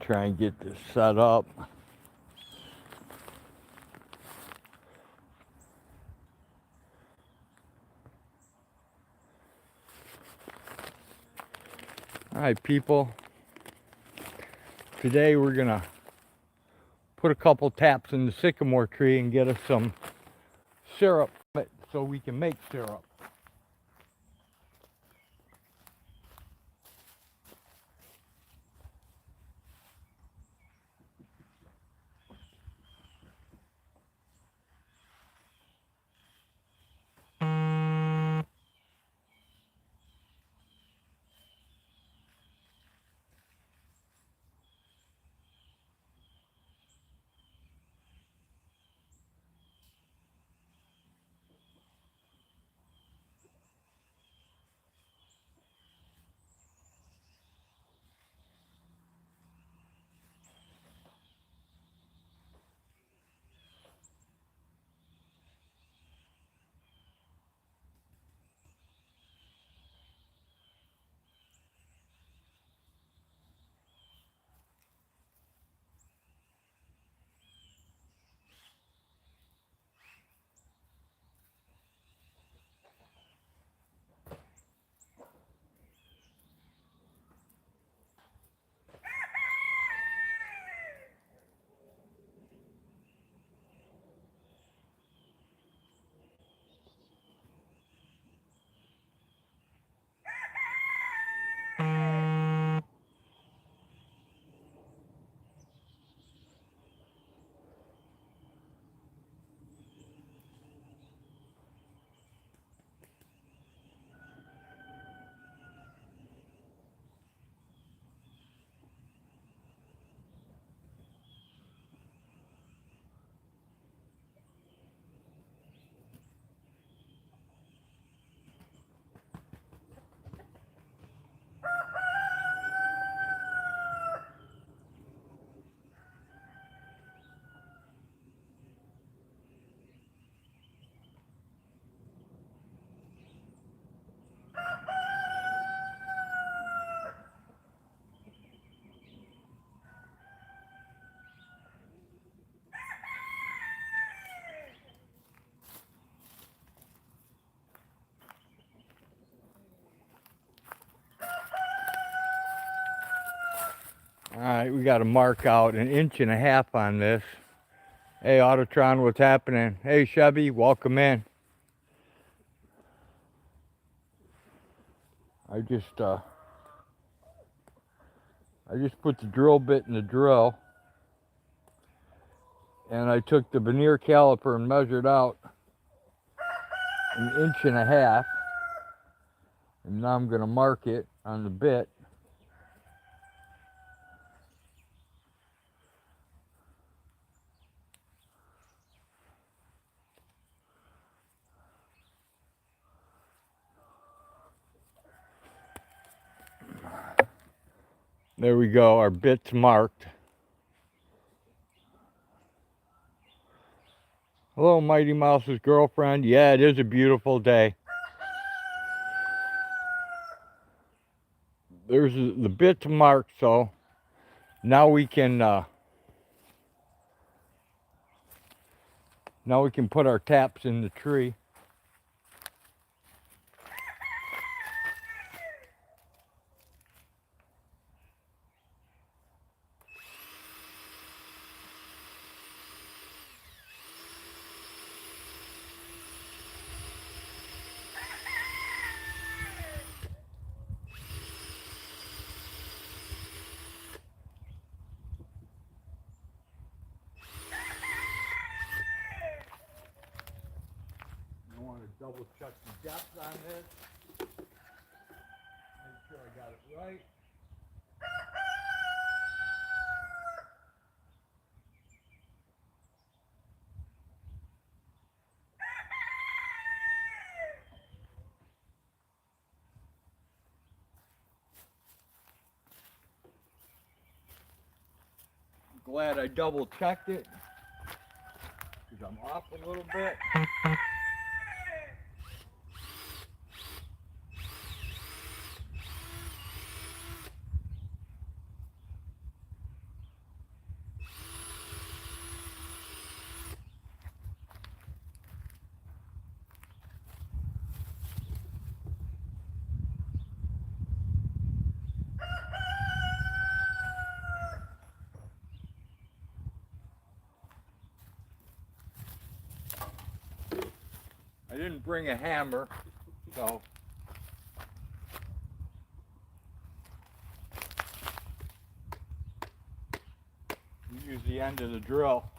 try and get this set up. All right, people. Today we're gonna put a couple taps in the sycamore tree and get us some syrup so we can make syrup. All right, we got to mark out 1.5 inches on this. Hey, Autotron, what's happening? Hey, Chevy, welcome in. I just put the drill bit in the drill, and I took the veneer caliper and measured out 1.5 inches, and now I'm going to mark it on the bit. There we go, our bit's marked. Hello, Mighty Mouse's girlfriend. Yeah, it is a beautiful day. There's the bit's marked, so now we can put our taps in the tree. Double check the depth on this. Make sure I got it right. I'm glad I double checked it because I'm off a little bit. didn't bring a hammer, so use the end of the drill.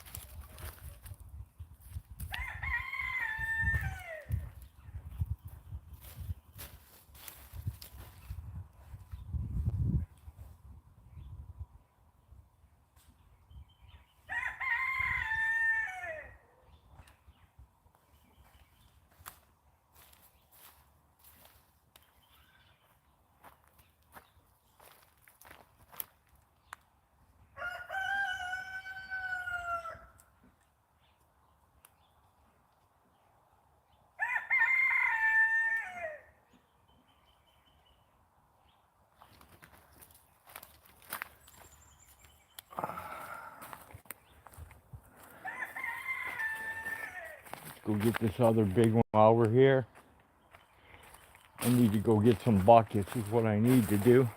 Go get this other big one while we're here. I need to go get some buckets is what I need to do.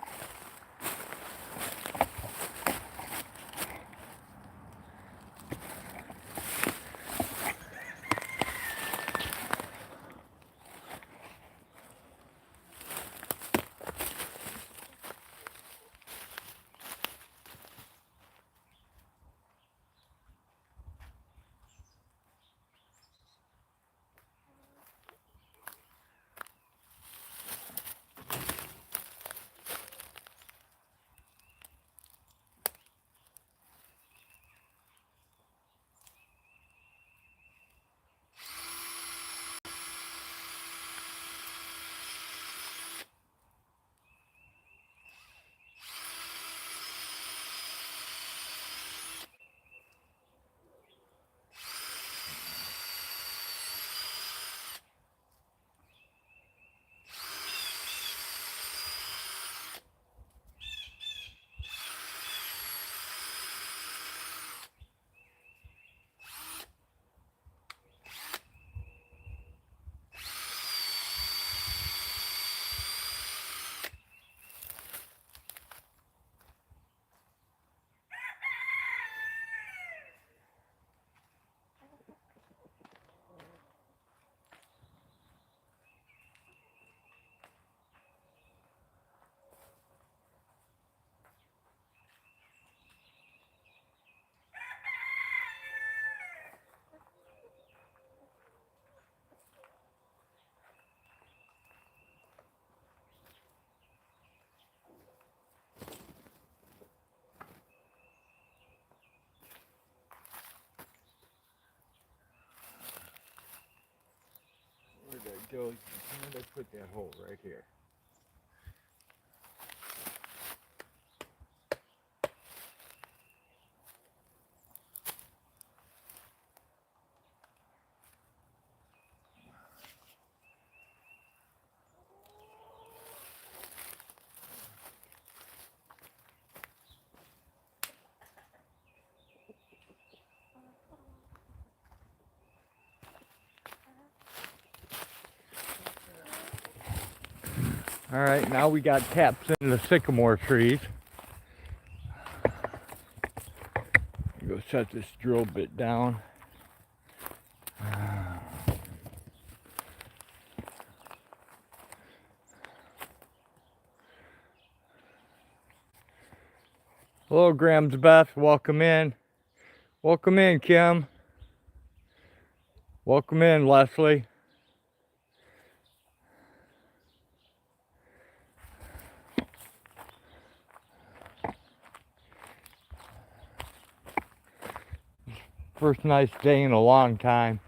Where'd I go? Where'd I put that hole? Right here. All right, now we got taps in the sycamore trees. Go set this drill bit down. Hello, Grams Beth. Welcome in. Welcome in, Kim. Welcome in, Leslie. First nice day in a long time.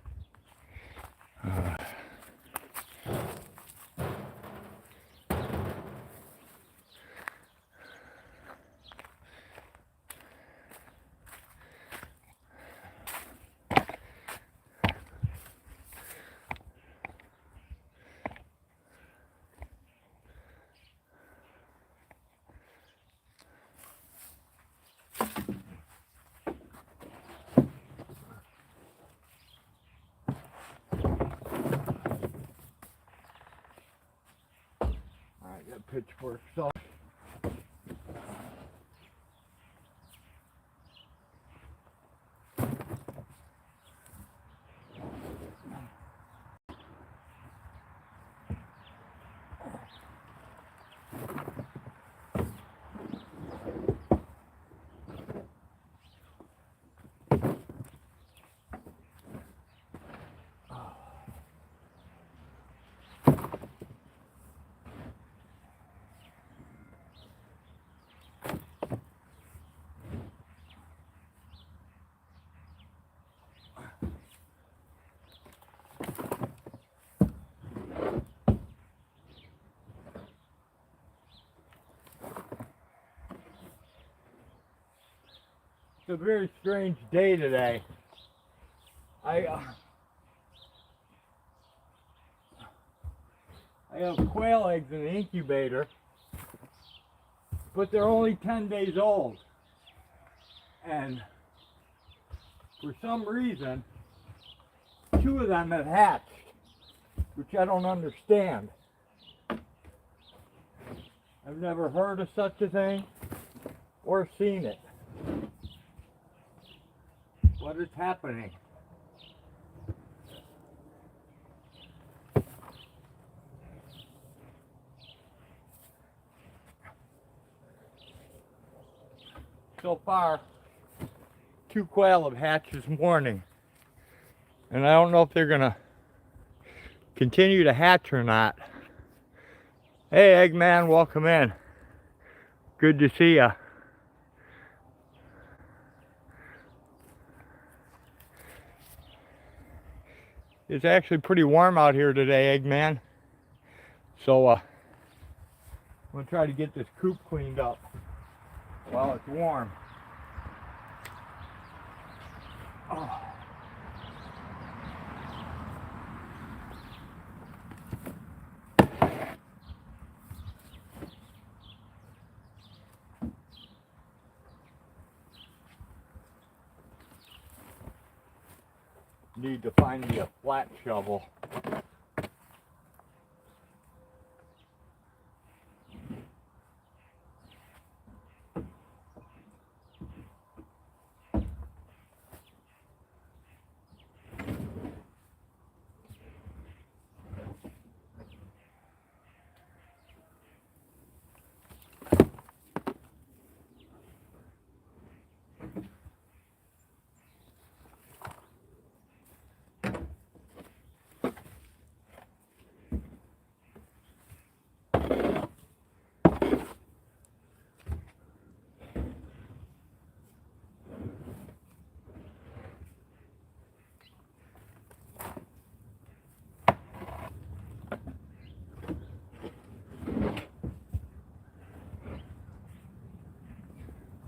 Got pitchforks off. It's a very strange day today. I have quail eggs in the incubator, but they're only 10 days old. And for some reason, 2 of them have hatched, which I don't understand. I've never heard of such a thing or seen it. What is happening? So far, 2 quail have hatched this morning, and I don't know if they're gonna continue to hatch or not. Hey Eggman, welcome in. Good to see ya. It's actually pretty warm out here today, Eggman. So I'm gonna try to get this coop cleaned up while it's warm. Oh. Need to find me a flat shovel.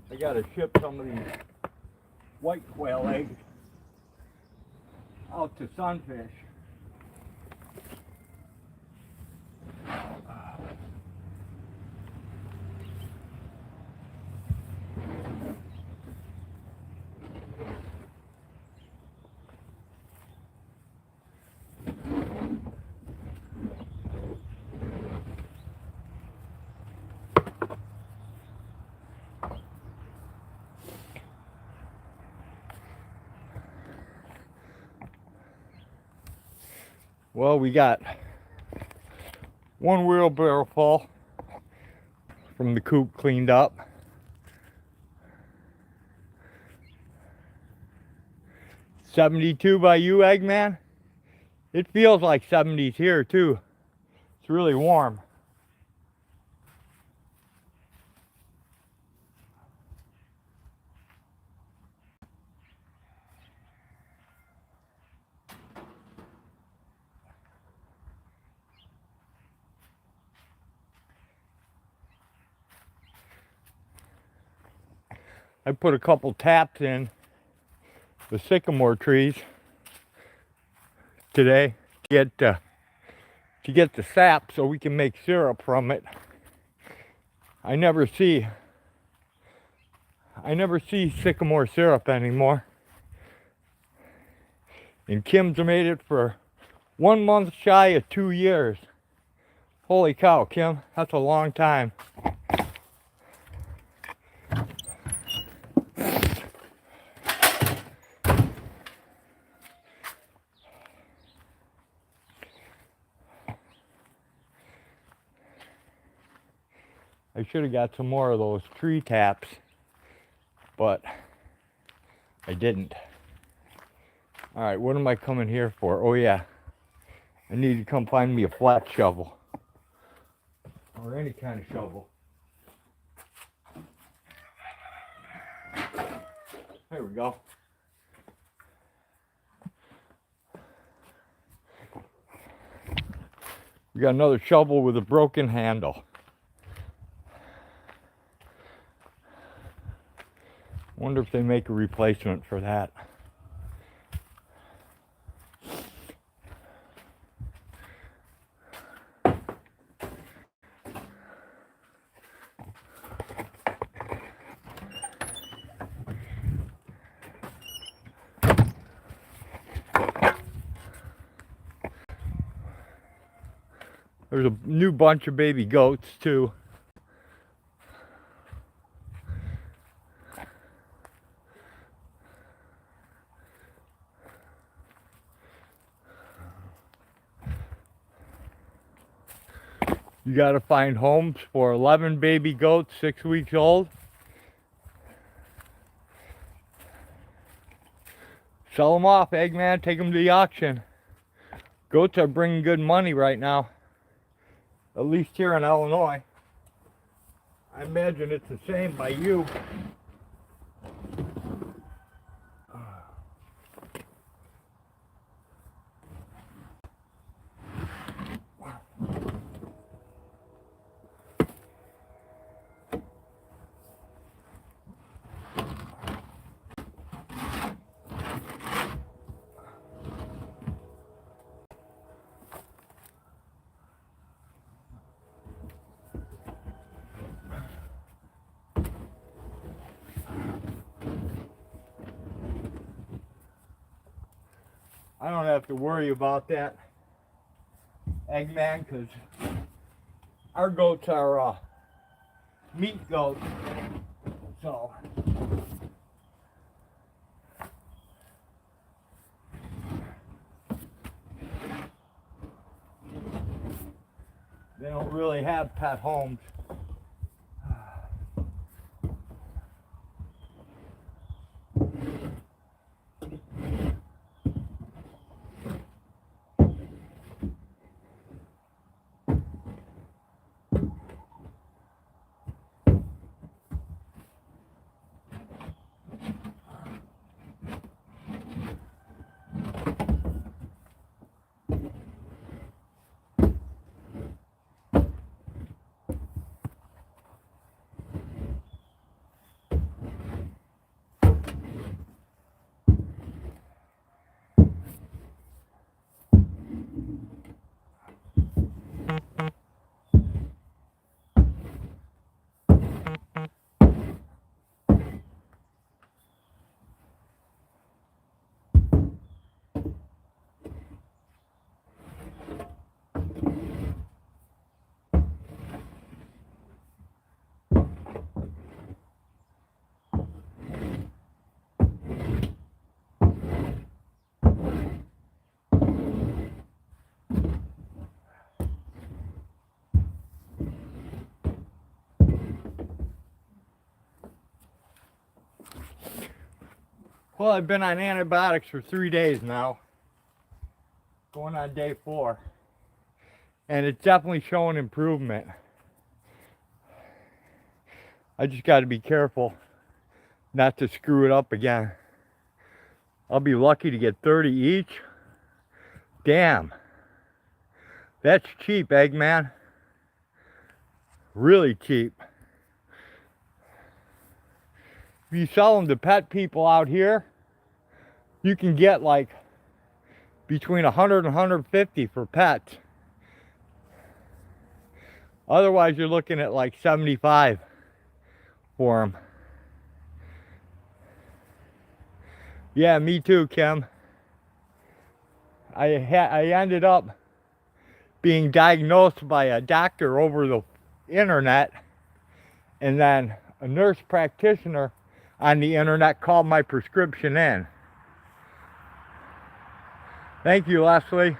I gotta ship some of these white quail eggs out to Sunfish. Well, we got 1 wheelbarrow full from the coop cleaned up. $72 by you, Eggman? It feels like 70s here too. It's really warm. I put a couple taps in the sycamore trees today to get the sap so we can make syrup from it. I never see sycamore syrup anymore. And Kim's made it for 1 month shy of 2 years. Holy cow, Kim, that's a long time. I should have got some more of those tree taps, but I didn't. Alright, what am I coming here for? Oh yeah, I need to come find me a flat shovel. Or any kind of shovel. There we go. We got another shovel with a broken handle. Wonder if they make a replacement for that. There's a new bunch of baby goats too. You gotta find homes for 11 baby goats, 6 weeks old. Sell them off, Eggman, take them to the auction. Goats are bringing good money right now. At least here in Illinois. I imagine it's the same by you. I don't have to worry about that, Eggman, because our goats are meat goats, so they don't really have pet homes. Well, I've been on antibiotics for 3 days now, going on day 4, and it's definitely showing improvement. I just got to be careful not to screw it up again. I'll be lucky to get 30 each. Damn, that's cheap, Eggman. Really cheap. If you sell them to pet people out here, you can get like between 100 and 150 for pets. Otherwise, you're looking at like 75 for them. Yeah, me too, Kim. I ended up being diagnosed by a doctor over the internet, and then a nurse practitioner on the internet called my prescription in. Thank you, Leslie.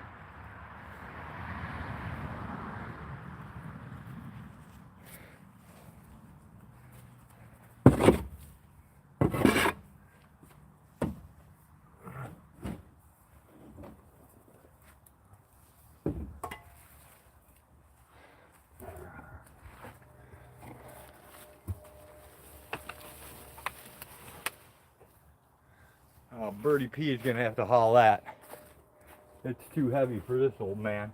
Birdie P is going to have to haul that. It's too heavy for this old man.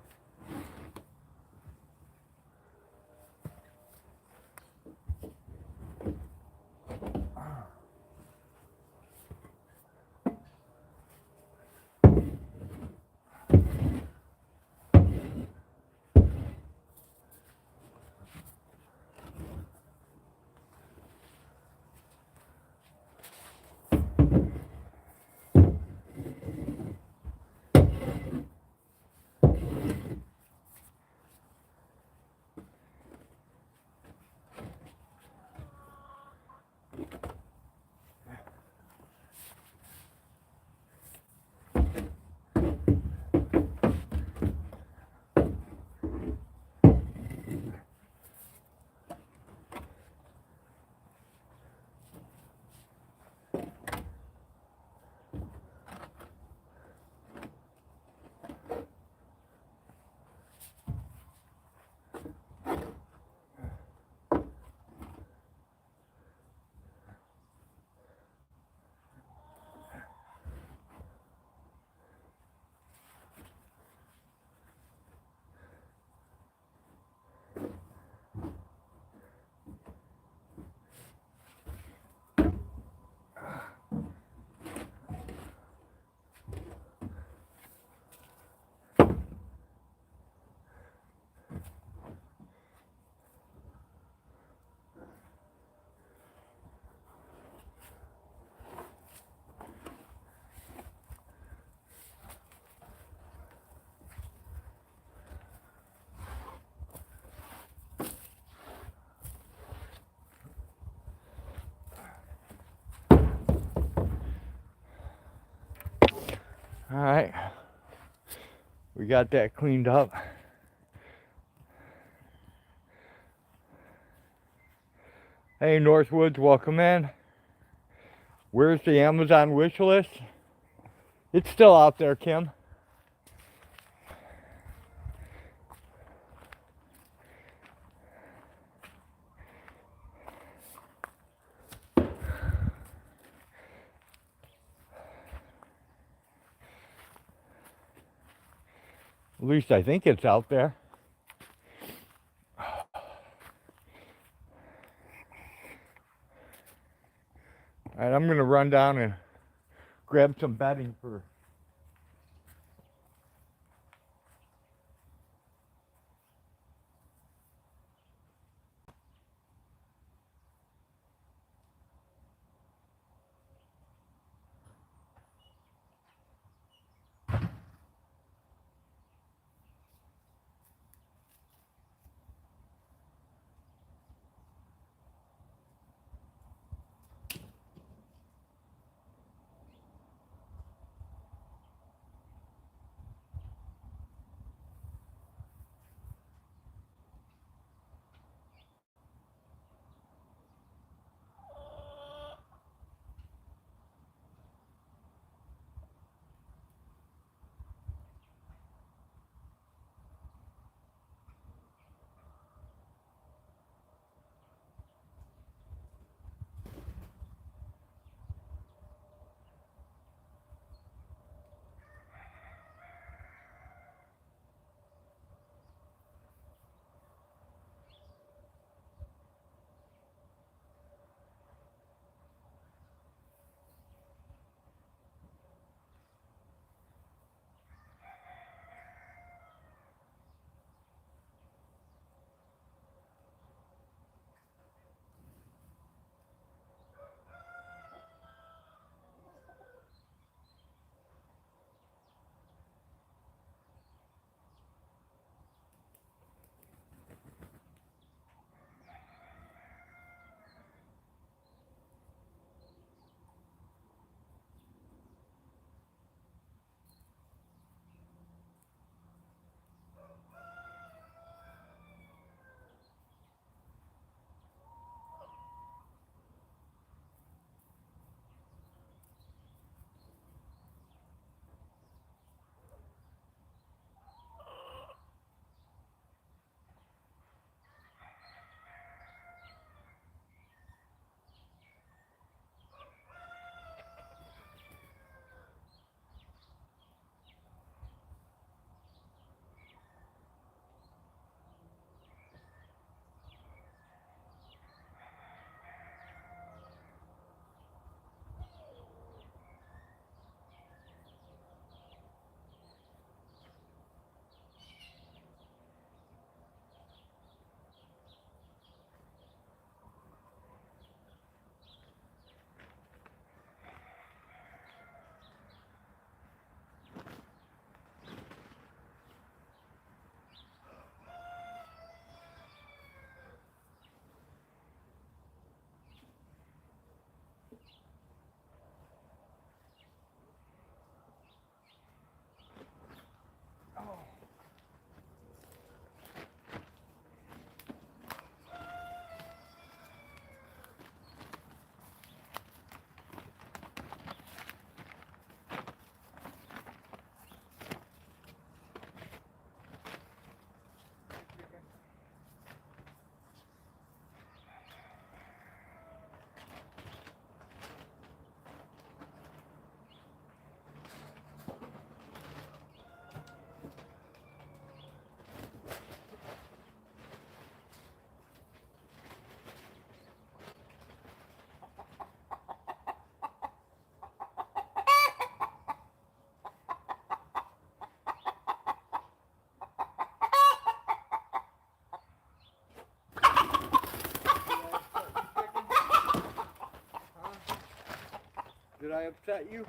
All right, we got that cleaned up. Hey, Northwoods, welcome in. Where's the Amazon wish list? It's still out there, Kim. At least I think it's out there. All right, I'm gonna run down and grab some bedding for I upset you?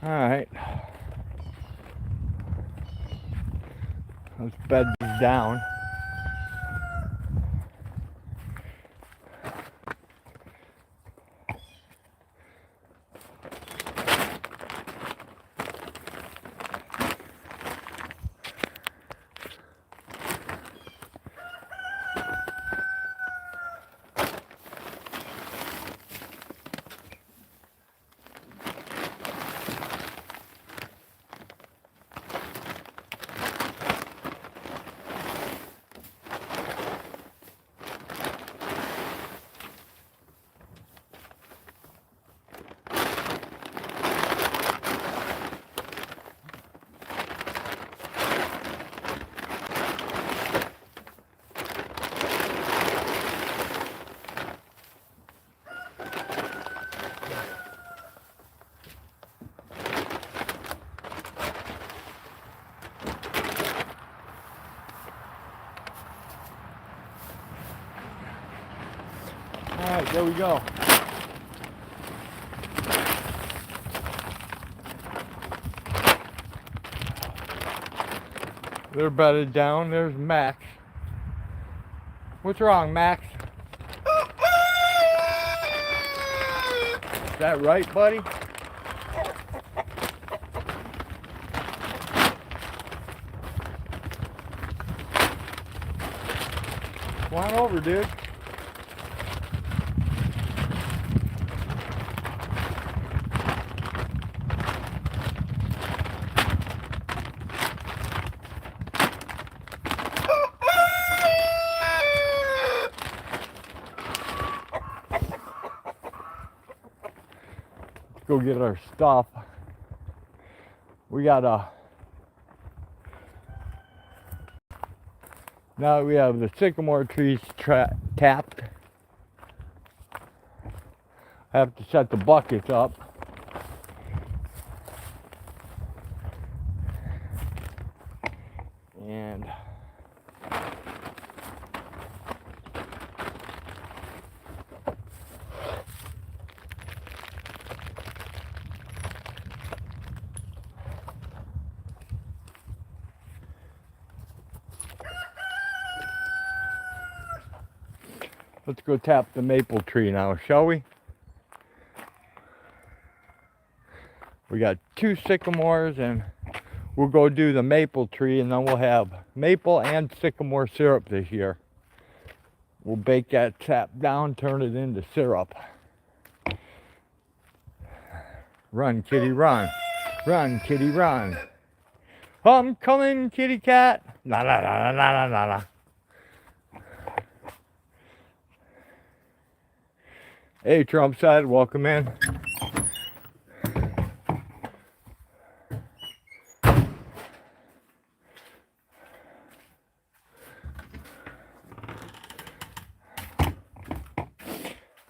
All right, let's bed these down. All right, there we go. They're bedded down. There's Max. What's wrong, Max? Is that right, buddy? Come on over, dude. Go get our stuff. We got now that we have the sycamore trees tapped, I have to set the buckets up. And let's go tap the maple tree now, shall we? We got 2 sycamores, and we'll go do the maple tree, and then we'll have maple and sycamore syrup this year. We'll bake that sap down, turn it into syrup. Run, kitty, run. Run, kitty, run. I'm coming, kitty cat. La la la la la la la. Hey, Trump side, welcome in.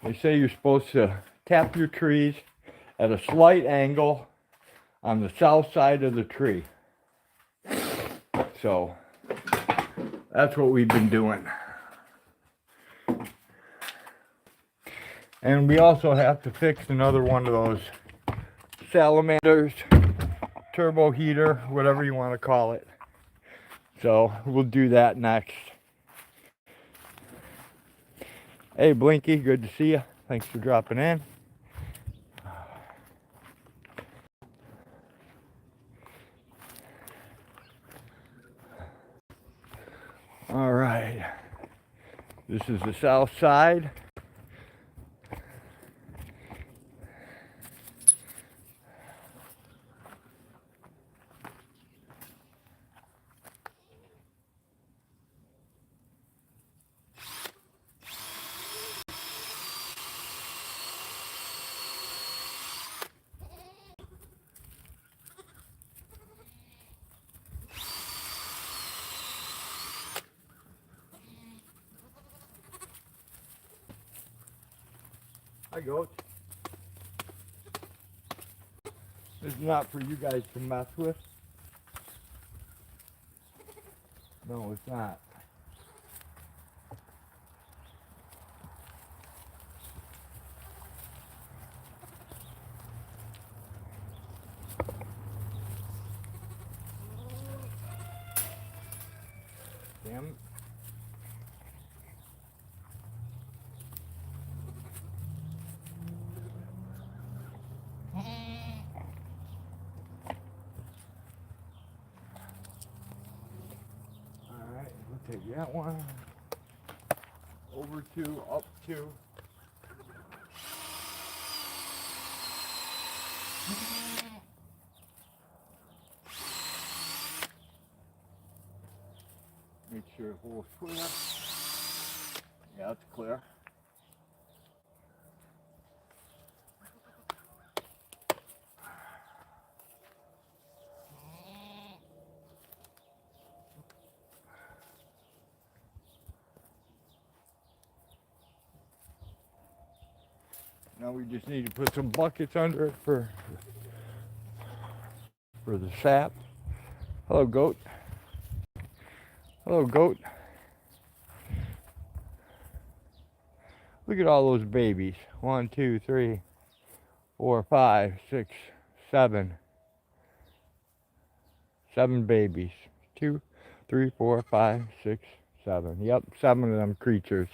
They say you're supposed to tap your trees at a slight angle on the south side of the tree. So that's what we've been doing. And we also have to fix another one of those salamanders, turbo heater, whatever you want to call it. So we'll do that next. Hey Blinky, good to see you. Thanks for dropping in. All right, this is the south side. Hi goats. This is not for you guys to mess with. No, it's not. Damn it. Alright, we'll take that one. Over 2, up 2. Make sure the hole's clear. Yeah, it's clear. Now we just need to put some buckets under it for the sap. Hello, goat. Hello, goat. Look at all those babies. 1, 2, 3, 4, 5, 6, 7. 7 babies. 2, 3, 4, 5, 6, 7. Yep, 7 of them creatures.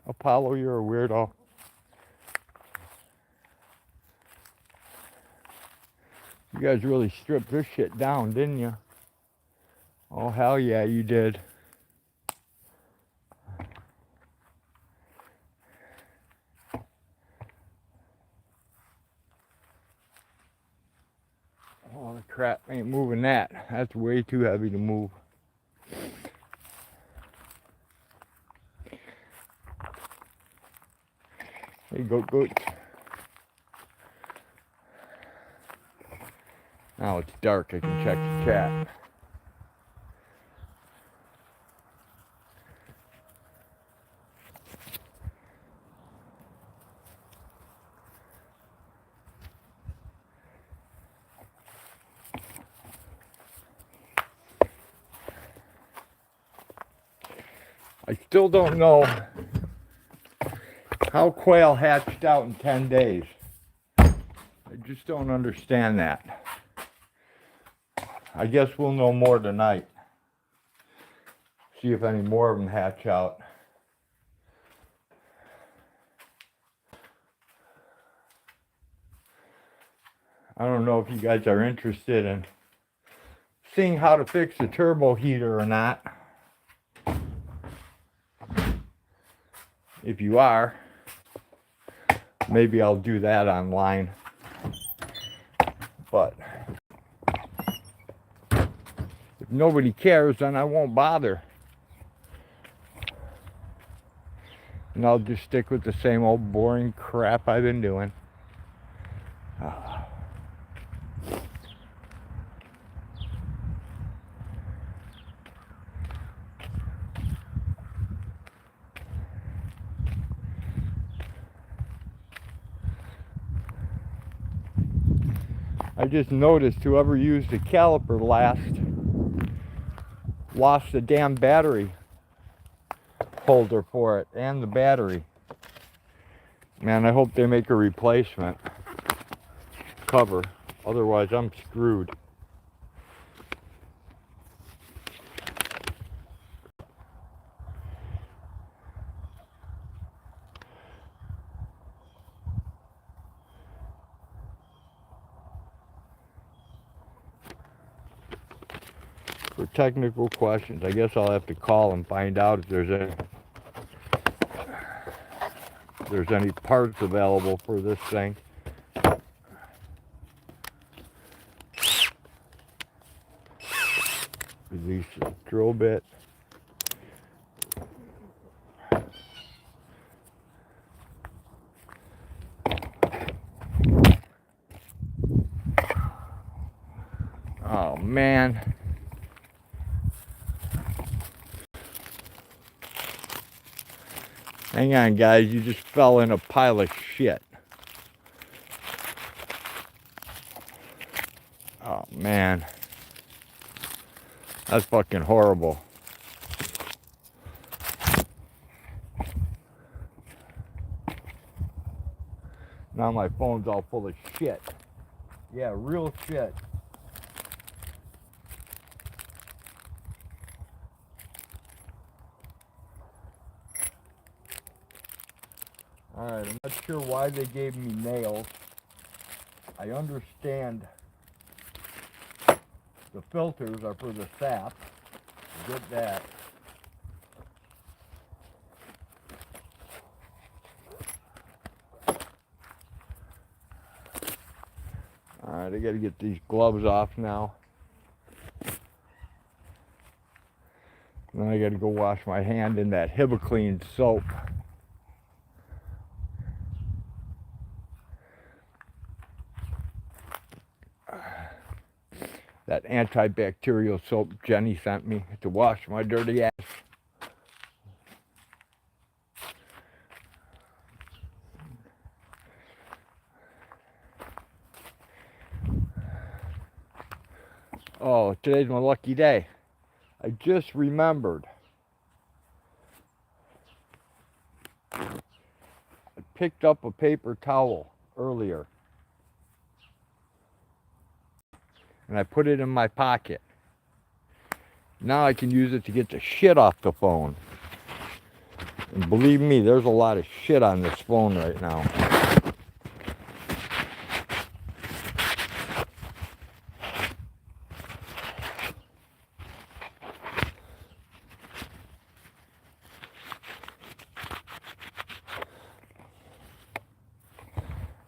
Apollo, you're a weirdo. You guys really stripped this shit down, didn't you? Oh, hell yeah, you did. Oh, the crap ain't moving that. That's way too heavy to move. Hey, goat. Now it's dark, I can check the chat. I still don't know how quail hatched out in 10 days. I just don't understand that. I guess we'll know more tonight. See if any more of them hatch out. I don't know if you guys are interested in seeing how to fix the turbo heater or not. If you are, maybe I'll do that online. But if nobody cares, then I won't bother. And I'll just stick with the same old boring crap I've been doing. I just noticed whoever used the caliper last lost the damn battery holder for it and the battery. Man, I hope they make a replacement cover. Otherwise, I'm screwed. For technical questions, I guess I'll have to call and find out if there's any parts available for this thing. Release the drill bit. Oh man. Hang on, guys, you just fell in a pile of shit. Oh man. That's fucking horrible. Now my phone's all full of shit. Yeah, real shit. Alright, I'm not sure why they gave me nails. I understand the filters are for the sap. Get that. Alright, I gotta get these gloves off now. Then I gotta go wash my hand in that Hibiclean soap. That antibacterial soap Jenny sent me to wash my dirty ass. Oh, today's my lucky day. I just remembered. I picked up a paper towel earlier. And I put it in my pocket. Now I can use it to get the shit off the phone. And believe me, there's a lot of shit on this phone right now.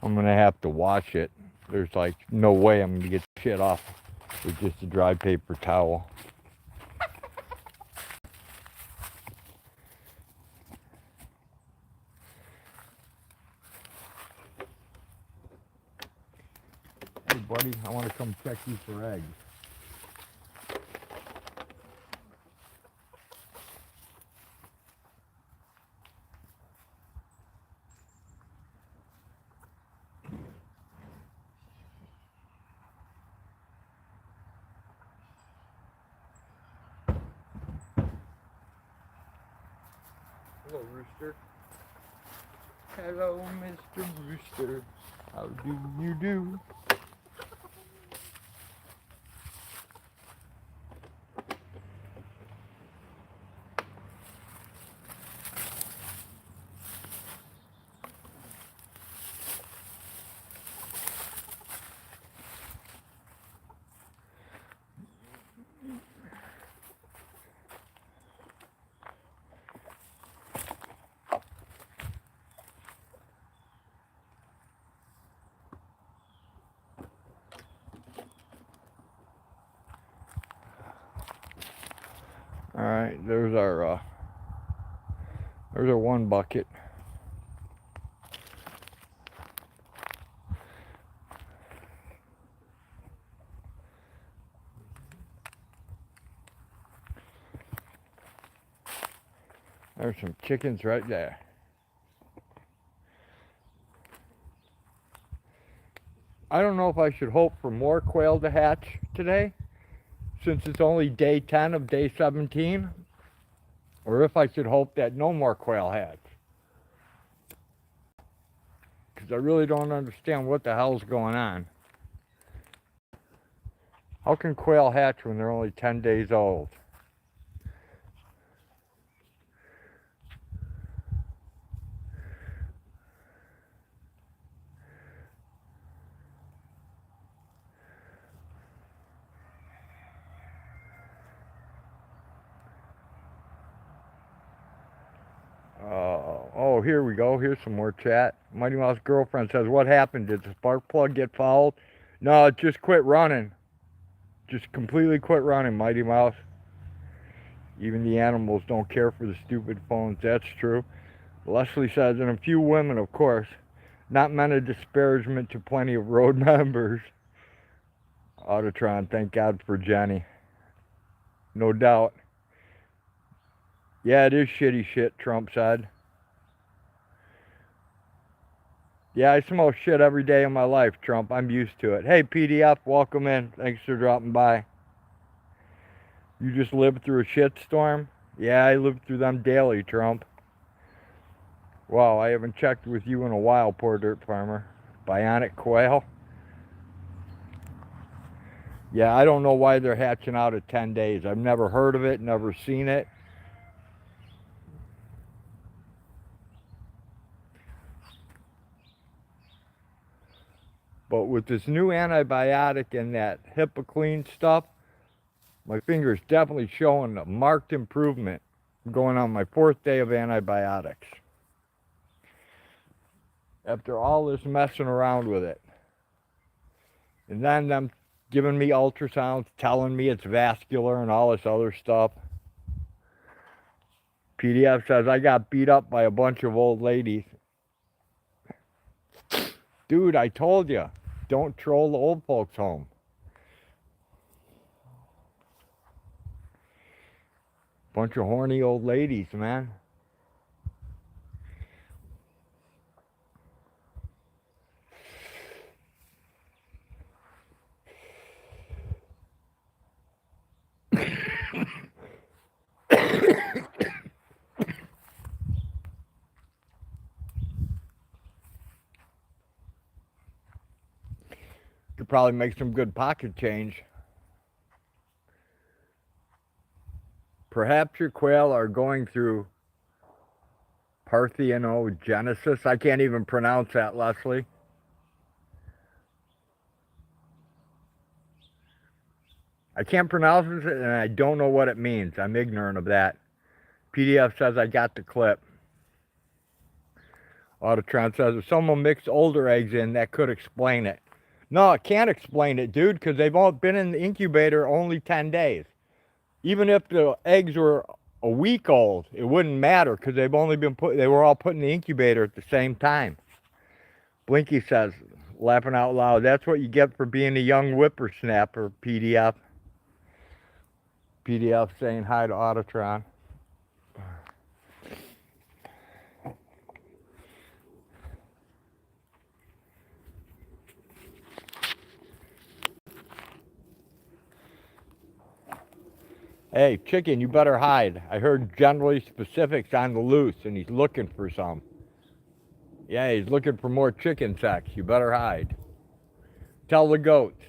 I'm gonna have to wash it. There's like no way I'm gonna get shit off with just a dry paper towel. Hey buddy, I want to come check you for eggs. Hello, Rooster. Hello, Mr. Rooster. How do you do? All right, there's our one bucket. There's some chickens right there. I don't know if I should hope for more quail to hatch today, since it's only day 10 of day 17, or if I should hope that no more quail hatch. Because I really don't understand what the hell's going on. How can quail hatch when they're only 10 days old? Oh, here we go. Here's some more chat. Mighty Mouse Girlfriend says, what happened? Did the spark plug get fouled? No, it just quit running. Just completely quit running, Mighty Mouse. Even the animals don't care for the stupid phones. That's true. Leslie says, and a few women, of course. Not meant a disparagement to plenty of road members. Autotron, thank God for Jenny. No doubt. Yeah, it is shitty shit, Trump said. Yeah, I smell shit every day of my life, Trump. I'm used to it. Hey, PDF, welcome in. Thanks for dropping by. You just lived through a shitstorm? Yeah, I lived through them daily, Trump. Wow, I haven't checked with you in a while, poor dirt farmer. Bionic quail? Yeah, I don't know why they're hatching out at 10 days. I've never heard of it, never seen it. But with this new antibiotic and that HIPAA stuff, my finger's definitely showing a marked improvement. I'm going on my 4th day of antibiotics. After all this messing around with it. And then them giving me ultrasounds, telling me it's vascular and all this other stuff. PDF says, I got beat up by a bunch of old ladies. Dude, I told you, don't troll the old folks home. Bunch of horny old ladies, man. Could probably make some good pocket change. Perhaps your quail are going through parthenogenesis. I can't even pronounce that, Leslie. I can't pronounce it, and I don't know what it means. I'm ignorant of that. PDF says I got the clip. Autotron says, if someone mixed older eggs in, that could explain it. No, it can't explain it, dude, because they've all been in the incubator only 10 days. Even if the eggs were a week old, it wouldn't matter, because they've only been they were all put in the incubator at the same time. Blinky says, laughing out loud, that's what you get for being a young whippersnapper, PDF. PDF saying hi to Autotron. Hey, chicken, you better hide. I heard generally specifics on the loose, and he's looking for some. Yeah, he's looking for more chicken sex. You better hide. Tell the goats.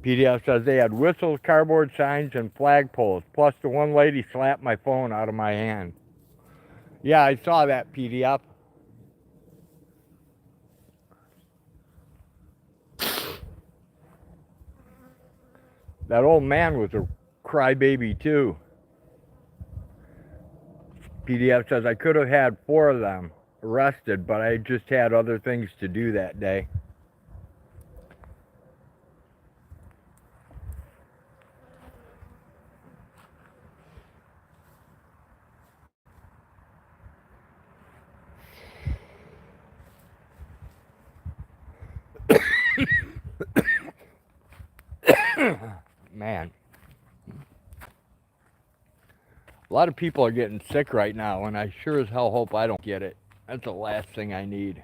PDF says they had whistles, cardboard signs, and flagpoles. Plus, the one lady slapped my phone out of my hand. Yeah, I saw that, PDF. That old man was a crybaby, too. PDF says I could have had 4 of them arrested, but I just had other things to do that day. Man. A lot of people are getting sick right now, and I sure as hell hope I don't get it. That's the last thing I need.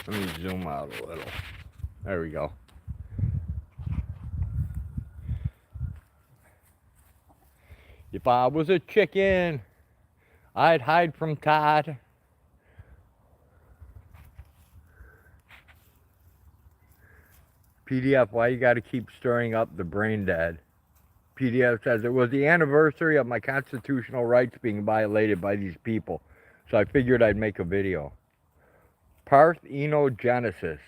Let me zoom out a little. There we go. If I was a chicken, I'd hide from Todd. PDF, why you gotta keep stirring up the brain dead? PDF says, it was the anniversary of my constitutional rights being violated by these people, so I figured I'd make a video. Parthenogenesis,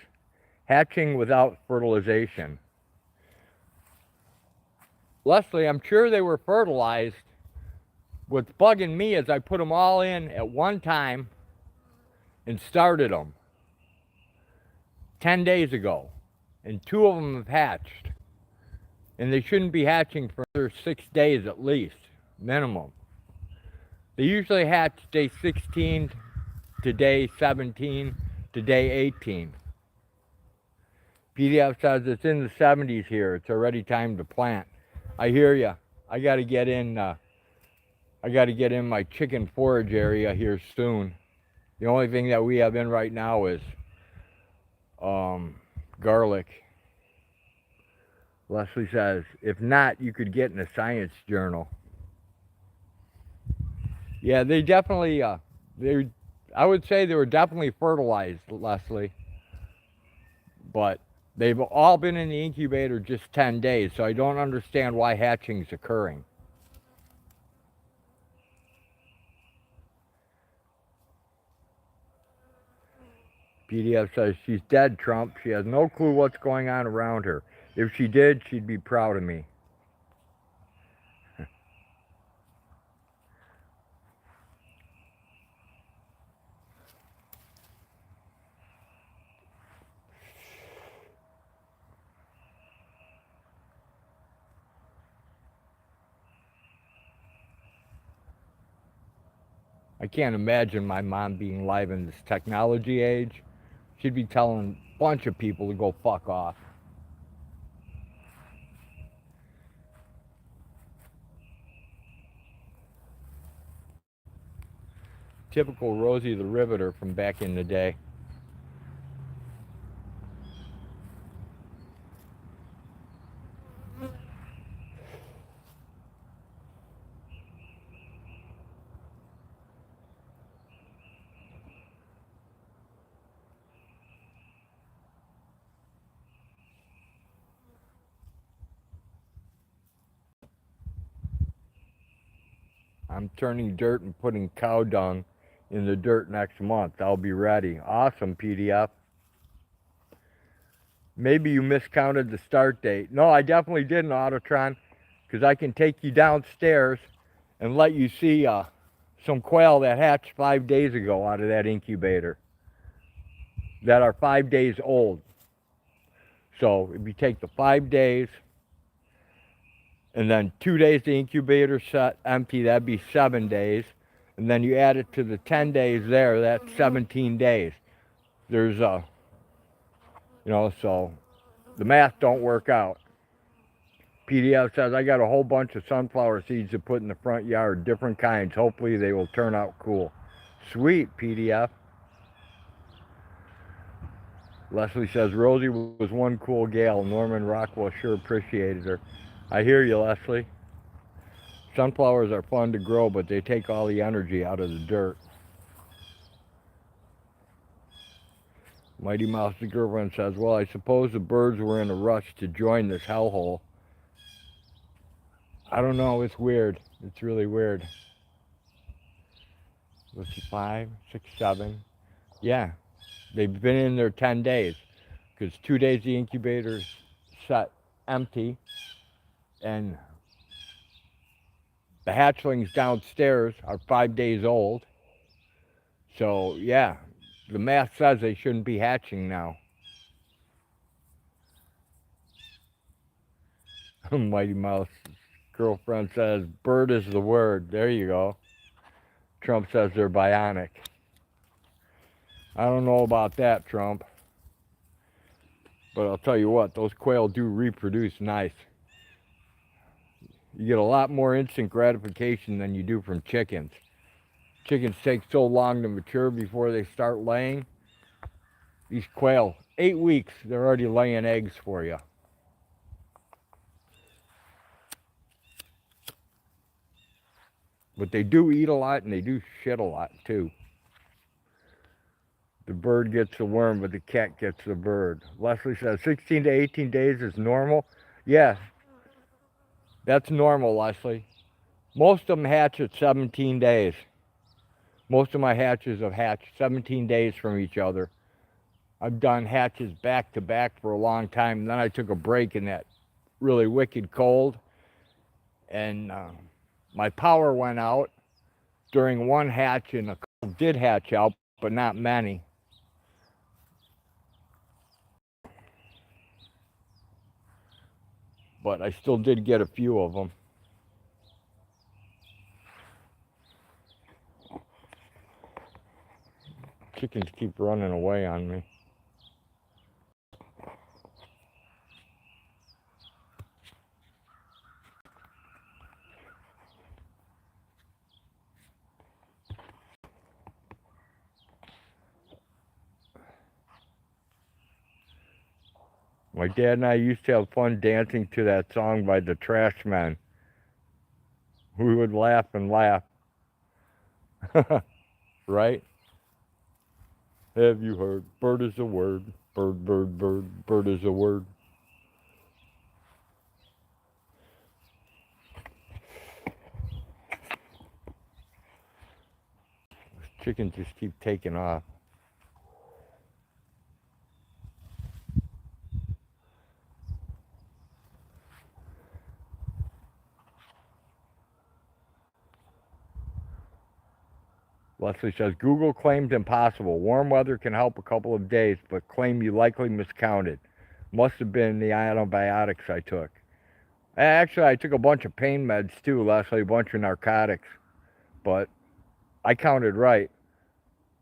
hatching without fertilization. Leslie, I'm sure they were fertilized. What's bugging me is I put them all in at one time and started them 10 days ago, and 2 of them have hatched. And they shouldn't be hatching for another 6 days at least, minimum. They usually hatch day 16 to day 17 to day 18. PDF says it's in the 70s here. It's already time to plant. I hear ya. I gotta get in my chicken forage area here soon. The only thing that we have in right now is garlic. Leslie says, if not, you could get in a science journal. Yeah, they definitely, I would say they were definitely fertilized, Leslie. But they've all been in the incubator just 10 days, so I don't understand why hatching's occurring. PDF says, she's dead, Trump. She has no clue what's going on around her. If she did, she'd be proud of me. I can't imagine my mom being alive in this technology age. She'd be telling a bunch of people to go fuck off. Typical Rosie the Riveter from back in the day. I'm turning dirt and putting cow dung in the dirt next month. I'll be ready. Awesome, PDF. Maybe you miscounted the start date. No, I definitely didn't, Autotron, because I can take you downstairs and let you see some quail that hatched 5 days ago out of that incubator that are 5 days old. So if you take the 5 days and then 2 days the incubator set empty, that'd be 7 days. And then you add it to the 10 days there, that's 17 days. There's so the math don't work out. PDF says, I got a whole bunch of sunflower seeds to put in the front yard, different kinds. Hopefully they will turn out cool. Sweet, PDF. Leslie says, Rosie was one cool gal. Norman Rockwell sure appreciated her. I hear you, Leslie. Sunflowers are fun to grow, but they take all the energy out of the dirt. Mighty Mouse, the girlfriend, says, well, I suppose the birds were in a rush to join this hellhole. I don't know, it's weird. It's really weird. Let's see, 5, 6, 7. Yeah, they've been in there 10 days. Because 2 days the incubator's set empty. And the hatchlings downstairs are 5 days old. So, yeah, the math says they shouldn't be hatching now. Mighty Mouse girlfriend says, bird is the word. There you go. Trump says they're bionic. I don't know about that, Trump. But I'll tell you what, those quail do reproduce nice. You get a lot more instant gratification than you do from chickens. Chickens take so long to mature before they start laying. These quail, 8 weeks, they're already laying eggs for you. But they do eat a lot and they do shit a lot too. The bird gets the worm, but the cat gets the bird. Leslie says 16 to 18 days is normal. Yeah, that's normal, Leslie. Most of them hatch at 17 days. Most of my hatches have hatched 17 days from each other. I've done hatches back to back for a long time, and then I took a break in that really wicked cold, and my power went out during one hatch, and a couple did hatch out, but not many. But I still did get a few of them. Chickens keep running away on me. My dad and I used to have fun dancing to that song by the Trashmen. We would laugh and laugh. Right? Have you heard? Bird is a word. Bird, bird, bird. Bird is a word. Chickens just keep taking off. Leslie says, Google claimed impossible. Warm weather can help a couple of days, but claim you likely miscounted. Must have been the antibiotics I took. Actually, I took a bunch of pain meds too, Leslie, a bunch of narcotics. But I counted right.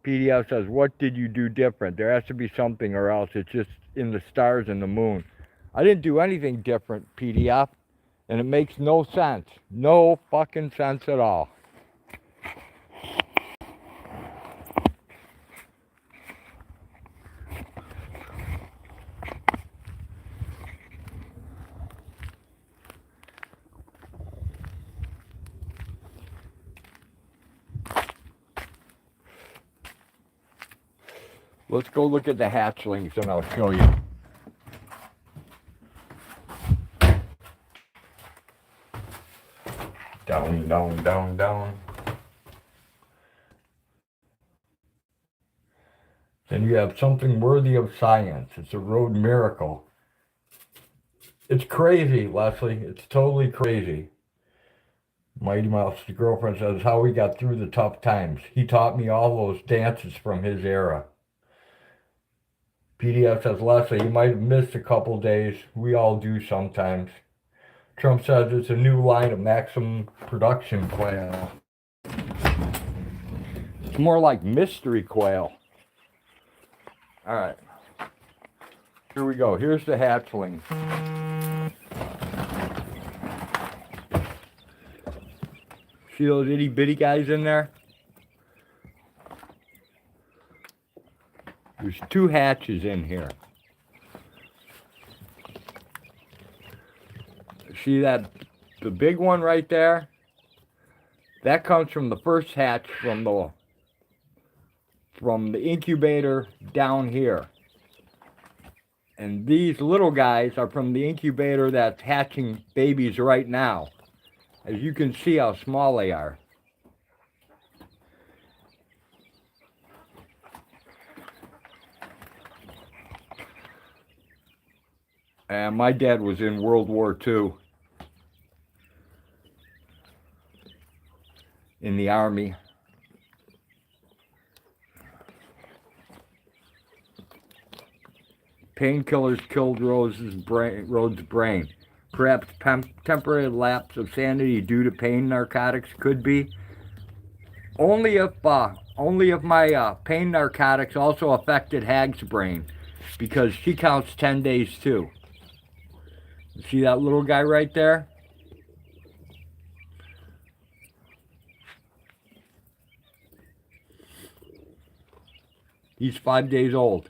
PDF says, what did you do different? There has to be something, or else it's just in the stars and the moon. I didn't do anything different, PDF, and it makes no sense. No fucking sense at all. Let's go look at the hatchlings and I'll show you. Down, down, down, down. Then you have something worthy of science. It's a road miracle. It's crazy, Leslie. It's totally crazy. Mighty Mouse's girlfriend says how we got through the tough times. He taught me all those dances from his era. PDF says, Leslie, you might have missed a couple days. We all do sometimes. Trump says it's a new line of maximum production quail. It's more like mystery quail. All right. Here we go. Here's the hatchling. See those itty bitty guys in there? There's 2 hatches in here. See that, the big one right there? That comes from the first hatch from the incubator down here. And these little guys are from the incubator that's hatching babies right now. As you can see how small they are. And my dad was in World War II. In the Army. Painkillers killed Rhodes' brain. Perhaps temporary lapse of sanity due to pain narcotics could be. Only if my pain narcotics also affected Hag's brain, because she counts 10 days too. See that little guy right there? He's 5 days old.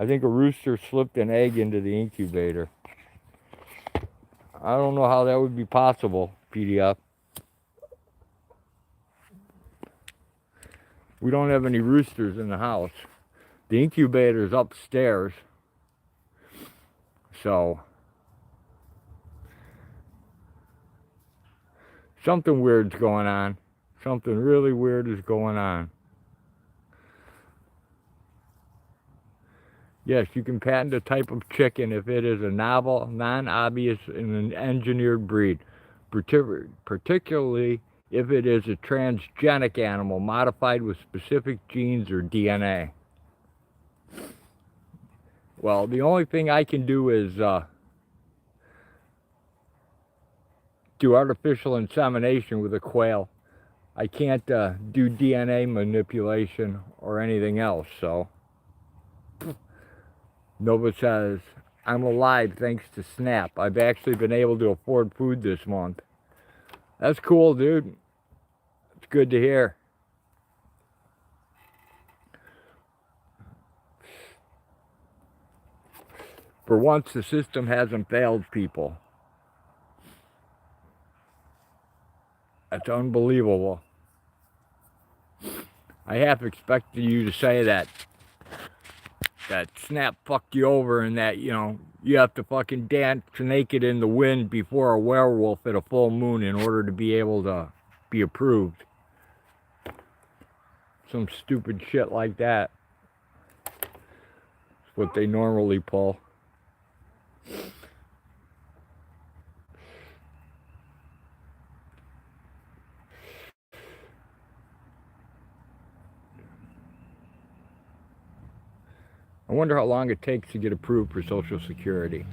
I think a rooster slipped an egg into the incubator. I don't know how that would be possible, PDF. We don't have any roosters in the house. The incubator's upstairs. So, something weird's going on. Something really weird is going on. Yes, you can patent a type of chicken if it is a novel, non-obvious, and an engineered breed, particularly if it is a transgenic animal modified with specific genes or DNA. Well, the only thing I can do is do artificial insemination with a quail. I can't do DNA manipulation or anything else, so. Nova says, I'm alive thanks to SNAP. I've actually been able to afford food this month. That's cool, dude. It's good to hear. For once, the system hasn't failed people. That's unbelievable. I half expected you to say that SNAP fucked you over and that, you know, you have to fucking dance naked in the wind before a werewolf at a full moon in order to be able to be approved. Some stupid shit like that. It's what they normally pull. I wonder how long it takes to get approved for Social Security.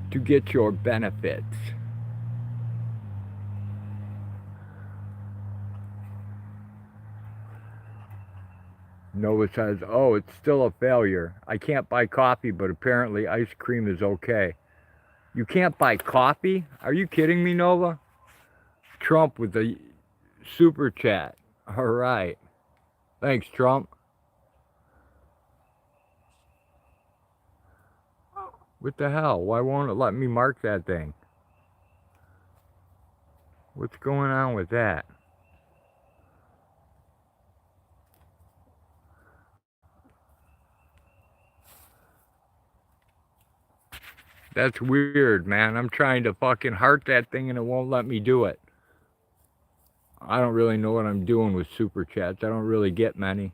To get your benefits. Nova says, oh, it's still a failure. I can't buy coffee, but apparently ice cream is okay. You can't buy coffee? Are you kidding me, Nova? Trump with the super chat. All right. Thanks, Trump. What the hell? Why won't it let me mark that thing? What's going on with that? That's weird, man. I'm trying to fucking heart that thing and it won't let me do it. I don't really know what I'm doing with super chats. I don't really get many.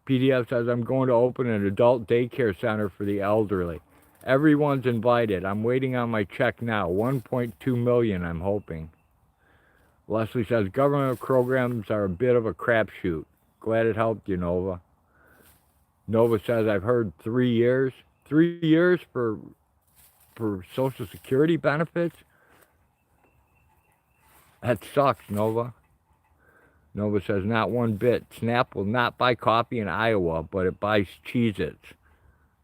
PDF says, I'm going to open an adult daycare center for the elderly. Everyone's invited. I'm waiting on my check now. 1.2 million, I'm hoping. Leslie says, government programs are a bit of a crapshoot. Glad it helped you, Nova. Nova says, I've heard 3 years. 3 years for Social Security benefits? That sucks, Nova. Nova says, not one bit. SNAP will not buy coffee in Iowa, but it buys Cheez-Its.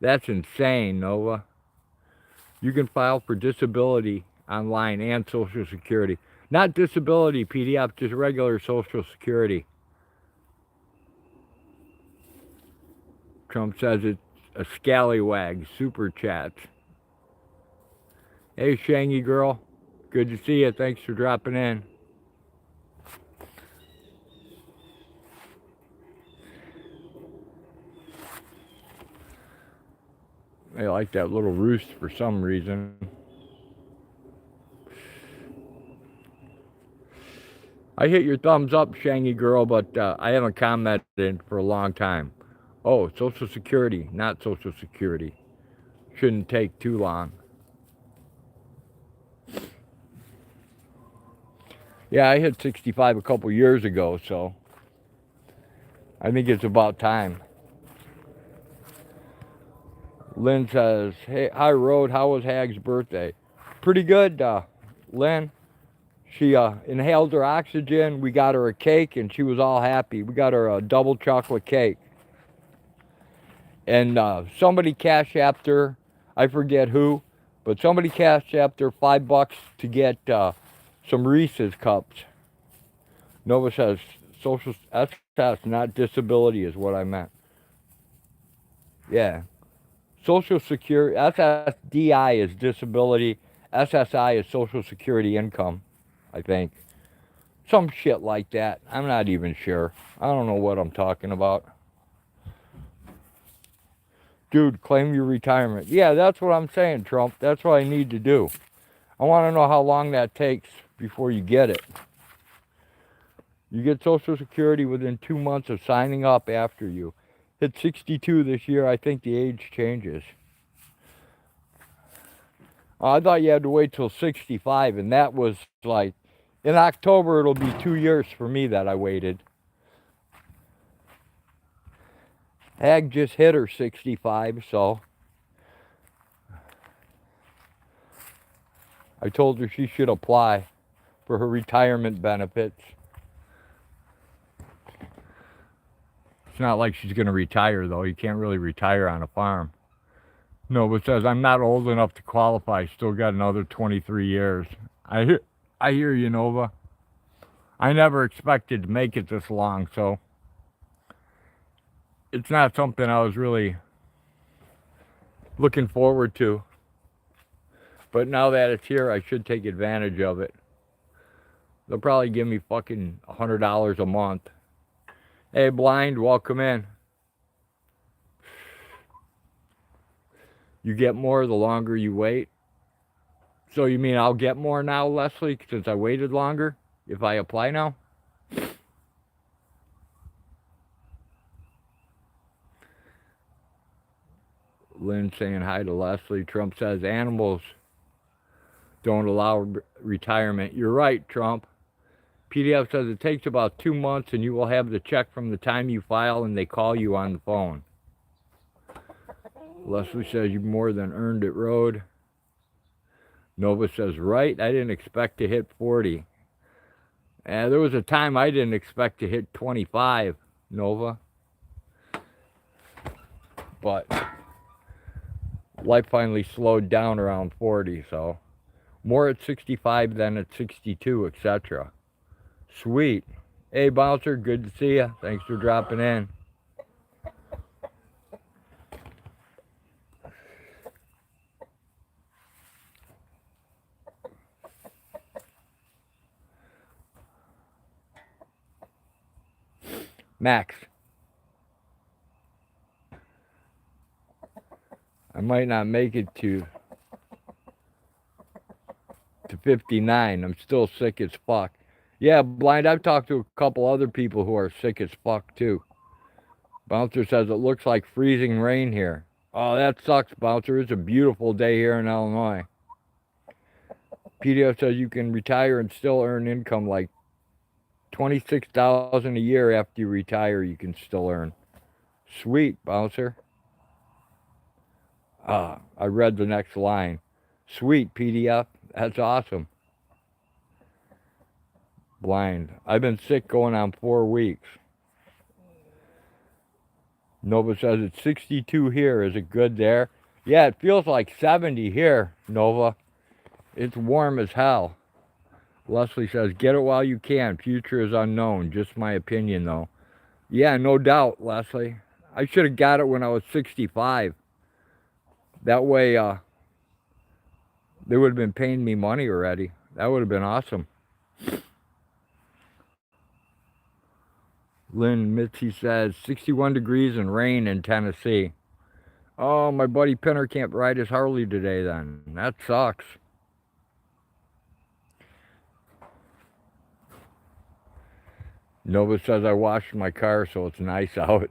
That's insane, Nova. You can file for disability online and Social Security. Not disability, PDF, just regular Social Security. Trump says it's a scallywag. Super chats. Hey, Shangy girl. Good to see you. Thanks for dropping in. I like that little roost for some reason. I hit your thumbs up, Shangy girl, but I haven't commented for a long time. Oh, Social Security, not Social Security. Shouldn't take too long. Yeah, I hit 65 a couple years ago, so I think it's about time. Lynn says, hey, hi, Road, how was Hag's birthday? Pretty good, Lynn. She inhaled her oxygen. We got her a cake, and she was all happy. We got her a double chocolate cake. And somebody cashapped her, I forget who, but somebody cashapped her $5 to get some Reese's cups. Nova says, Social SS, not disability, is what I meant. Yeah. Social Security, SSDI is disability, SSI is Social Security income, I think. Some shit like that. I'm not even sure. I don't know what I'm talking about. Dude, claim your retirement. Yeah, that's what I'm saying, Trump. That's what I need to do. I want to know how long that takes before you get it. You get Social Security within 2 months of signing up after you. Hit 62 this year, I think the age changes. I thought you had to wait till 65, and that was like, in October it'll be 2 years for me that I waited. Ag just hit her 65, so I told her she should apply for her retirement benefits. It's not like she's going to retire, though. You can't really retire on a farm. No, but it says, I'm not old enough to qualify. Still got another 23 years. I hear you, Nova. I never expected to make it this long, so it's not something I was really looking forward to. But now that it's here, I should take advantage of it. They'll probably give me fucking $100 a month. Hey, Blind, welcome in. You get more the longer you wait. So you mean I'll get more now, Leslie, since I waited longer, if I apply now? Lynn saying hi to Leslie. Trump says animals don't allow retirement. You're right, Trump. PDF says it takes about 2 months and you will have the check from the time you file and they call you on the phone. Leslie says you more than earned it, Road. Nova says, right, I didn't expect to hit 40. There was a time I didn't expect to hit 25, Nova. But life finally slowed down around 40, so more at 65 than at 62, etc. Sweet. Hey, Bouncer, good to see you. Thanks for dropping in. Max. I might not make it to 59. I'm still sick as fuck. Yeah, Blind, I've talked to a couple other people who are sick as fuck too. Bouncer says it looks like freezing rain here. Oh, that sucks, Bouncer. It's a beautiful day here in Illinois. PDF says you can retire and still earn income like $26,000 a year after you retire. You can still earn. Sweet, Bouncer. I read the next line. Sweet, PDF. That's awesome. Blind. I've been sick going on 4 weeks. Nova says it's 62 here. Is it good there? Yeah, it feels like 70 here, Nova. It's warm as hell. Leslie says, get it while you can. Future is unknown. Just my opinion, though. Yeah, no doubt, Leslie. I should have got it when I was 65. That way, they would have been paying me money already. That would have been awesome. Lynn Mitzi says, 61 degrees and rain in Tennessee. Oh, my buddy Pinner can't ride his Harley today then. That sucks. Nova says, I washed my car so it's nice out.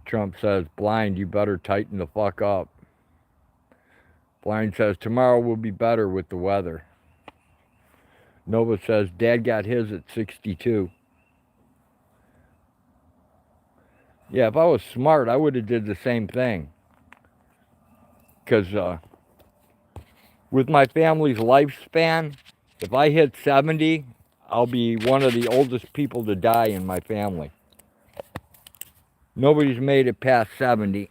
Trump says, Blind, you better tighten the fuck up. Blind says, tomorrow will be better with the weather. Nova says, Dad got his at 62. Yeah, if I was smart, I would have did the same thing. Because with my family's lifespan, if I hit 70, I'll be one of the oldest people to die in my family. Nobody's made it past 70.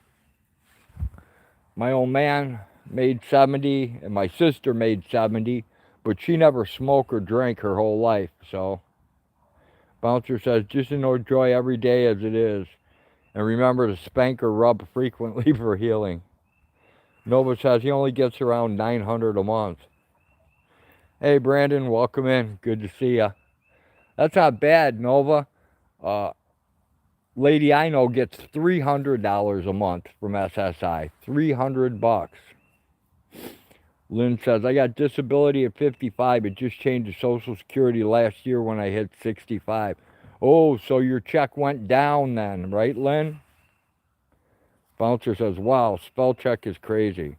My old man made 70, and my sister made 70, but she never smoked or drank her whole life, so Bouncer says, just enjoy every day as it is. And remember to spank or rub frequently for healing. Nova says he only gets around 900 a month. Hey, Brandon, welcome in. Good to see ya. That's not bad, Nova. Lady I know gets $300 a month from SSI. $300. Lynn says, I got disability at 55. It just changed to Social Security last year when I hit 65. Oh, so your check went down then, right, Lynn? Bouncer says, wow, spell check is crazy.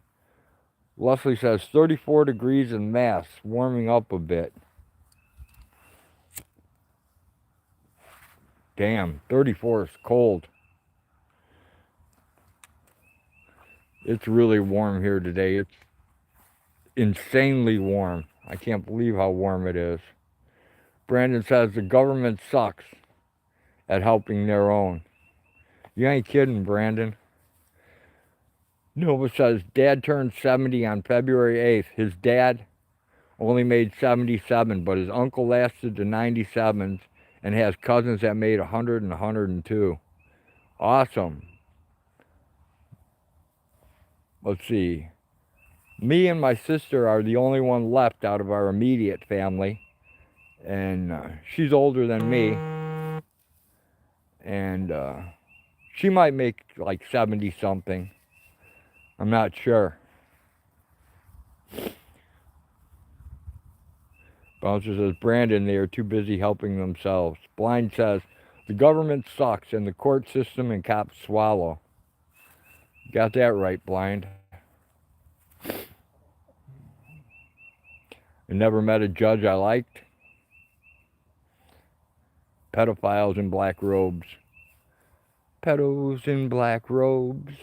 Leslie says, 34 degrees in Mass, warming up a bit. Damn, 34 is cold. It's really warm here today. It's insanely warm. I can't believe how warm it is. Brandon says, the government sucks at helping their own. You ain't kidding, Brandon. Nova says, Dad turned 70 on February 8th. His dad only made 77, but his uncle lasted to 97s and has cousins that made 100 and 102. Awesome. Let's see. Me and my sister are the only one left out of our immediate family. And she's older than me. And she might make like 70-something. I'm not sure. Bouncer says, Brandon, they are too busy helping themselves. Blind says, the government sucks and the court system and cops swallow. Got that right, Blind. I never met a judge I liked. Pedophiles in black robes. Pedos in black robes.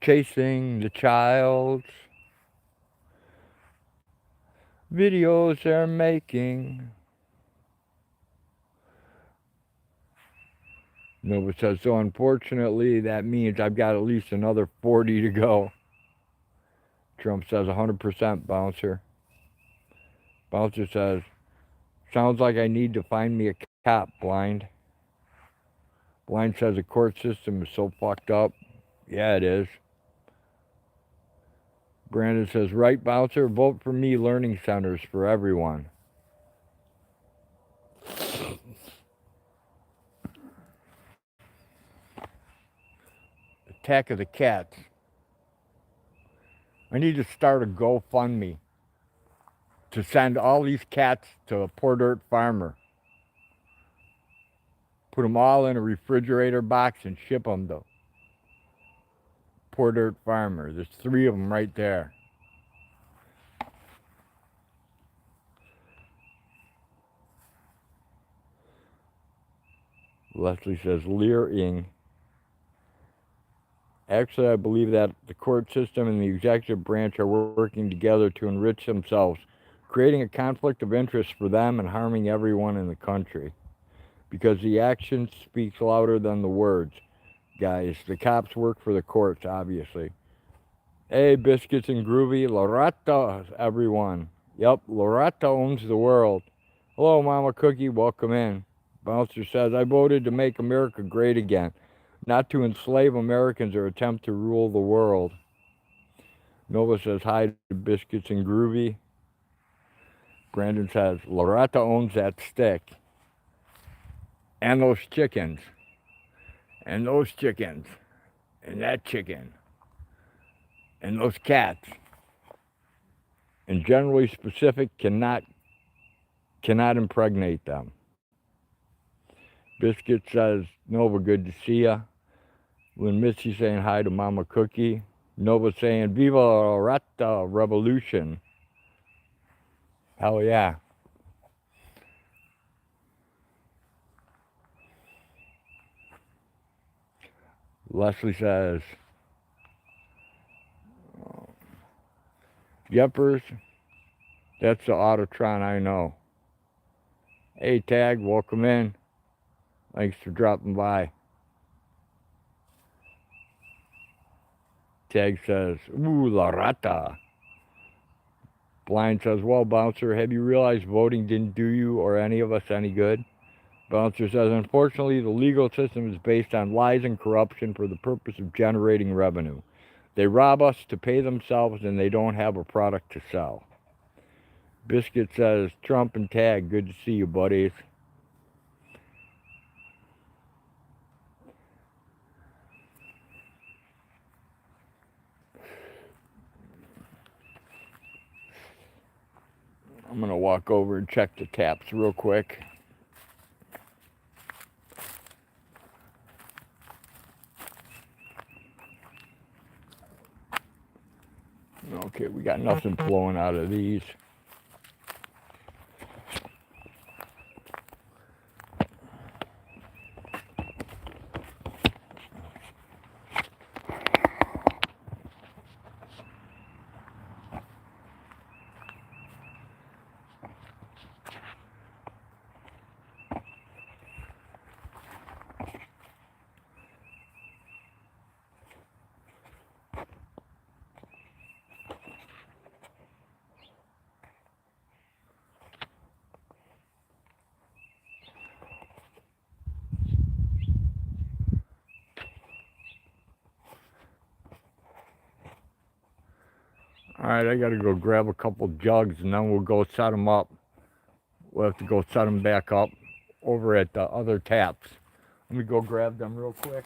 Chasing the child. Videos they're making. Nova says, so unfortunately that means I've got at least another 40 to go. Trump says 100% Bouncer. Bouncer says, sounds like I need to find me a cop, Blind. Blind says the court system is so fucked up. Yeah, it is. Brandon says, right, Bouncer, vote for me, learning centers for everyone. Attack of the Cats. I need to start a GoFundMe to send all these cats to a Poor Dirt Farmer. Put them all in a refrigerator box and ship them to Poor Dirt Farmer. There's 3 of them right there. Leslie says, leering. Actually, I believe that the court system and the executive branch are working together to enrich themselves, creating a conflict of interest for them and harming everyone in the country. Because the action speaks louder than the words. Guys, the cops work for the courts, obviously. Hey, Biscuits and Groovy, Loretta, everyone. Yep, Loretta owns the world. Hello, Mama Cookie, welcome in. Bouncer says, I voted to make America great again, not to enslave Americans or attempt to rule the world. Nova says, hi to Biscuits and Groovy. Brandon says, Loretta owns that stick. And those chickens. And those chickens. And that chicken. And those cats. And generally specific cannot impregnate them. Biscuit says, Nova, good to see ya. Lynn Missy saying hi to Mama Cookie. Nova saying, Viva la Rata Revolution. Hell yeah. Leslie says, Yepers, that's the Autotron I know. Hey, Tag, welcome in. Thanks for dropping by. Tag says, ooh, la rata. Blind says, well, Bouncer, have you realized voting didn't do you or any of us any good? Bouncer says, unfortunately, the legal system is based on lies and corruption for the purpose of generating revenue. They rob us to pay themselves, and they don't have a product to sell. Biscuit says, Trump and Tag, good to see you, buddies. I'm going to walk over and check the taps real quick. Okay, we got nothing flowing out of these. Alright, I gotta go grab a couple jugs and then we'll go set them up. We'll have to go set them back up over at the other taps. Let me go grab them real quick.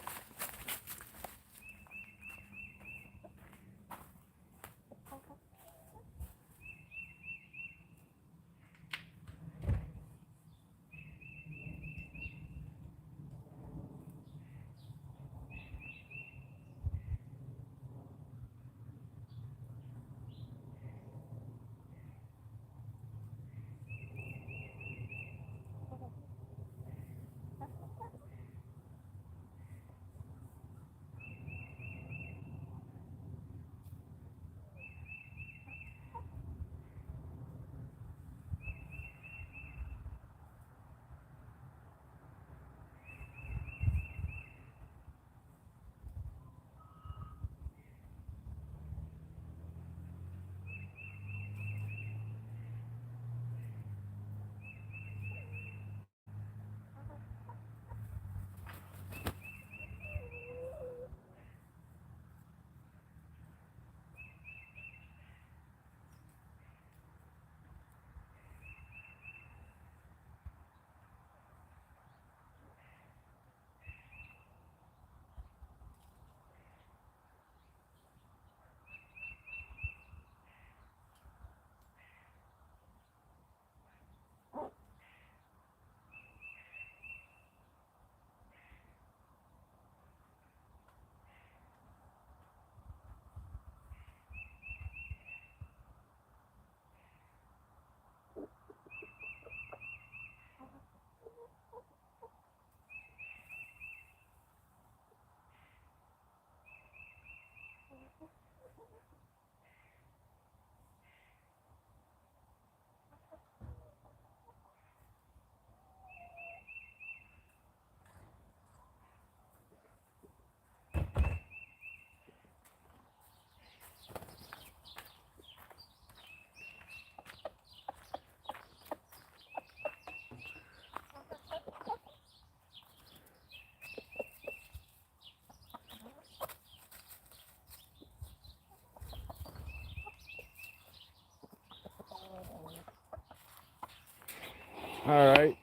Alright.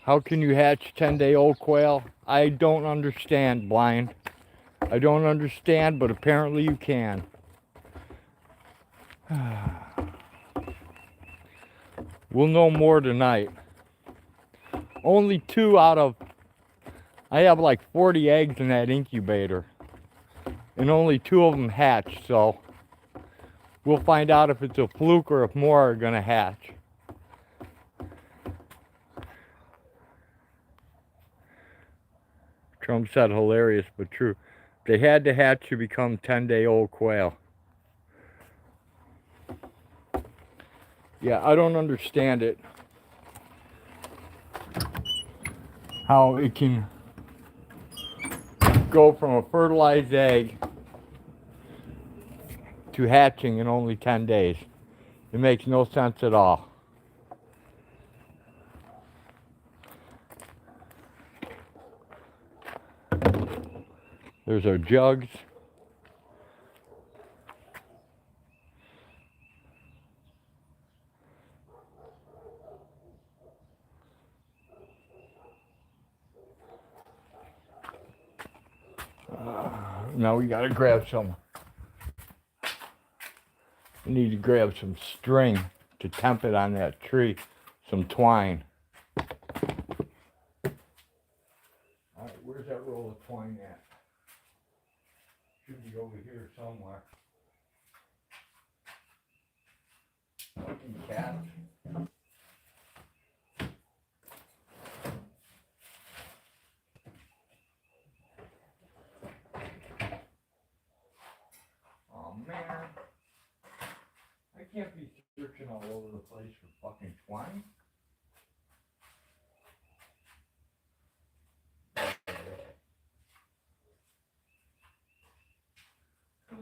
How can you hatch 10-day-old quail? I don't understand, Blind. I don't understand, but apparently you can. We'll know more tonight. Only 2 out of... I have like 40 eggs in that incubator. And only 2 of them hatched, so... we'll find out if it's a fluke or if more are gonna hatch. Trump said hilarious but true. They had to hatch to become 10-day-old quail. Yeah, I don't understand it. How it can go from a fertilized egg to hatching in only 10 days. It makes no sense at all. There's our jugs. Now we gotta grab some. We need to grab some string to temp it on that tree. Some twine. Alright, where's that roll of twine at? Should be over here somewhere. Fucking cat. Oh man. I can't be searching all over the place for fucking twine.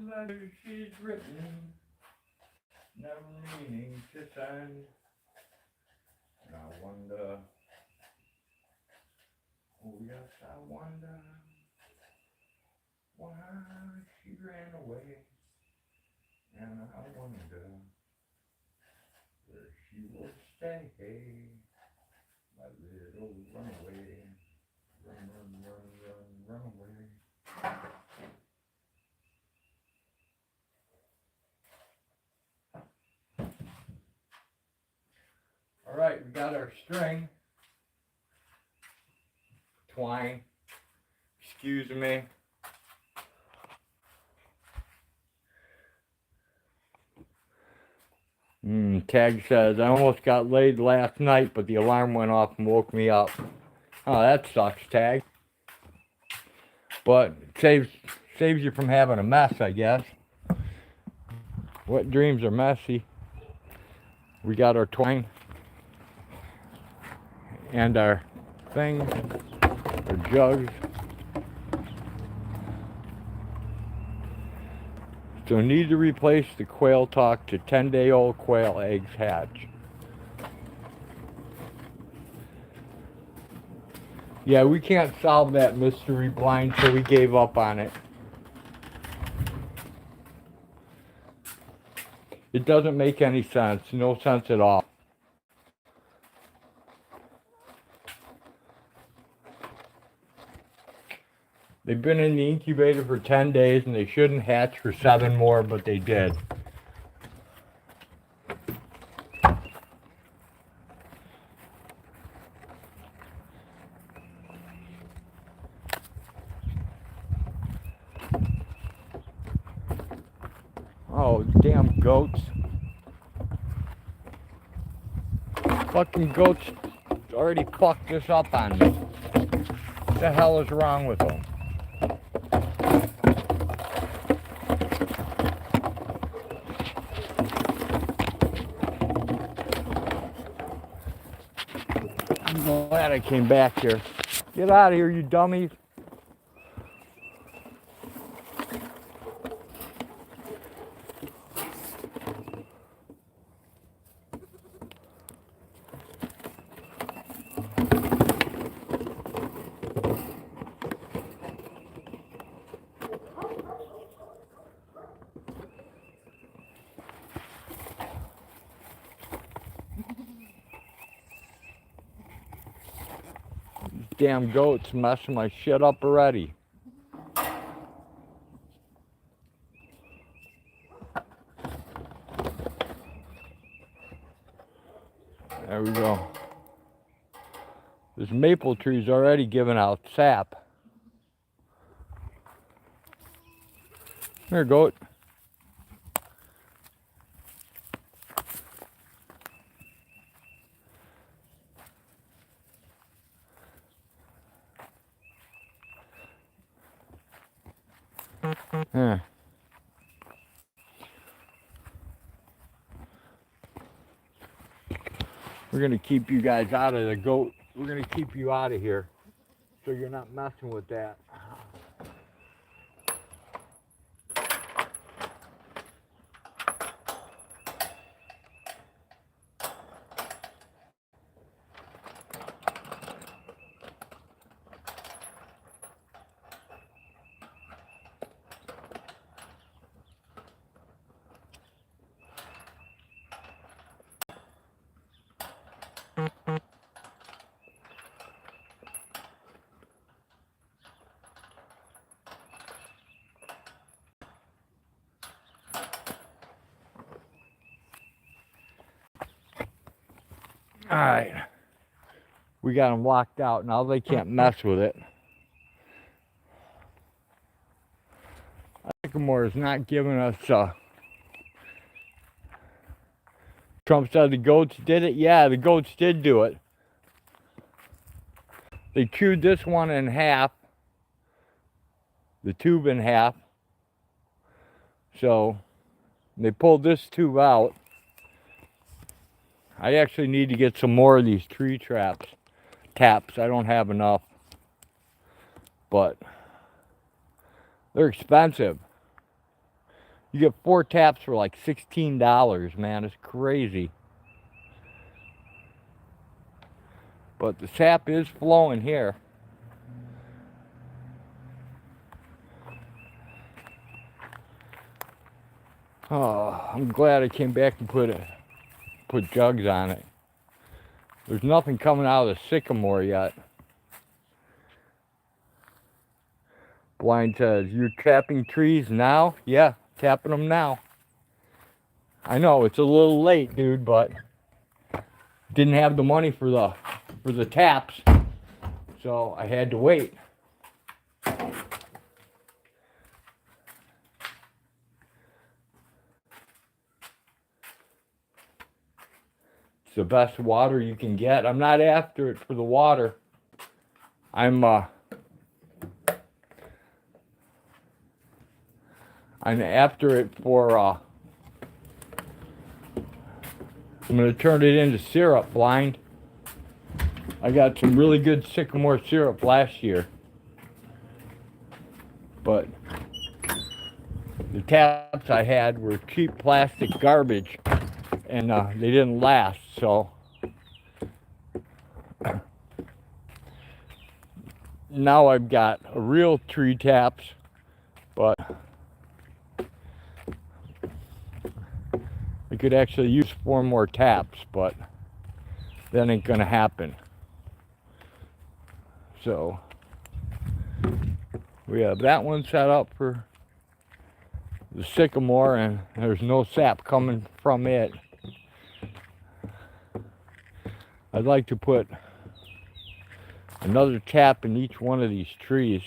Letter she's written, never meaning to send. And I wonder, oh yes, I wonder why she ran away. And I wonder where she will stay, my little runaway. Run, run, run, run, run away. All right, we got our string, twine, excuse me. Tag says, I almost got laid last night, but the alarm went off and woke me up. Oh, that sucks, Tag. But it saves you from having a mess, I guess. Wet dreams are messy. We got our twine and our thing, our jugs. So need to replace the quail talk to 10-day-old quail eggs hatch. Yeah, we can't solve that mystery blind, so we gave up on it. It doesn't make any sense, no sense at all. They've been in the incubator for 10 days and they shouldn't hatch for 7 more, but they did. Oh, damn goats. Fucking goats already fucked this up on me. What the hell is wrong with them? I'm glad I came back here. Get out of here, you dummies. Damn goats messing my shit up already. There we go. This maple tree's already giving out sap. Here, goat. We're going to keep you guys out of the goat. We're going to keep you out of here so you're not messing with that. Alright. We got them locked out. Now they can't mess with it. Sycamore is not giving us... Trump said the goats did it. Yeah, the goats did do it. They chewed this one in half. The tube in half. So, they pulled this tube out. I actually need to get some more of these tree taps. I don't have enough. But they're expensive. You get 4 taps for like $16, man. It's crazy. But the sap is flowing here. Oh, I'm glad I came back and put jugs on it. There's nothing coming out of the sycamore yet. Blind says, you're tapping trees now? Yeah, tapping them now. I know, it's a little late, dude, but didn't have the money for the taps, so I had to wait. It's the best water you can get. I'm not after it for the water. I'm after it for, I'm going to turn it into syrup, Blind. I got some really good sycamore syrup last year. But the taps I had were cheap plastic garbage. And they didn't last, so now I've got a real tree taps, but I could actually use 4 more taps, but that ain't gonna happen. So we have that one set up for the sycamore, and there's no sap coming from it. I'd like to put another tap in each one of these trees.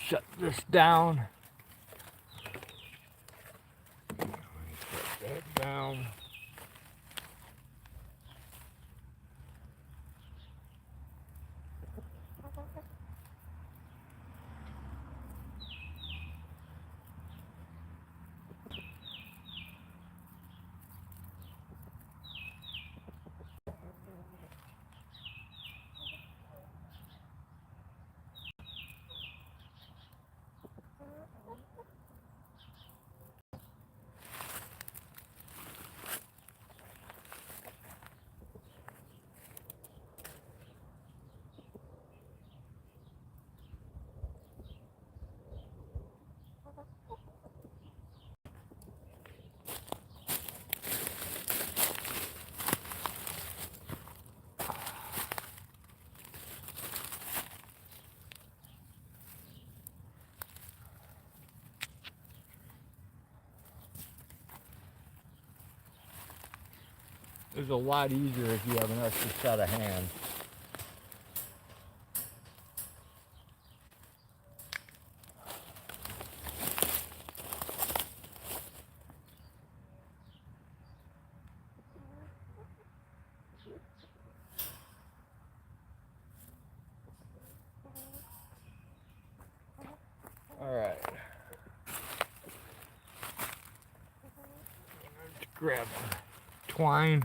Shut this down. Shut that down. It's a lot easier if you have an extra set of hands. All right. Let's grab twine.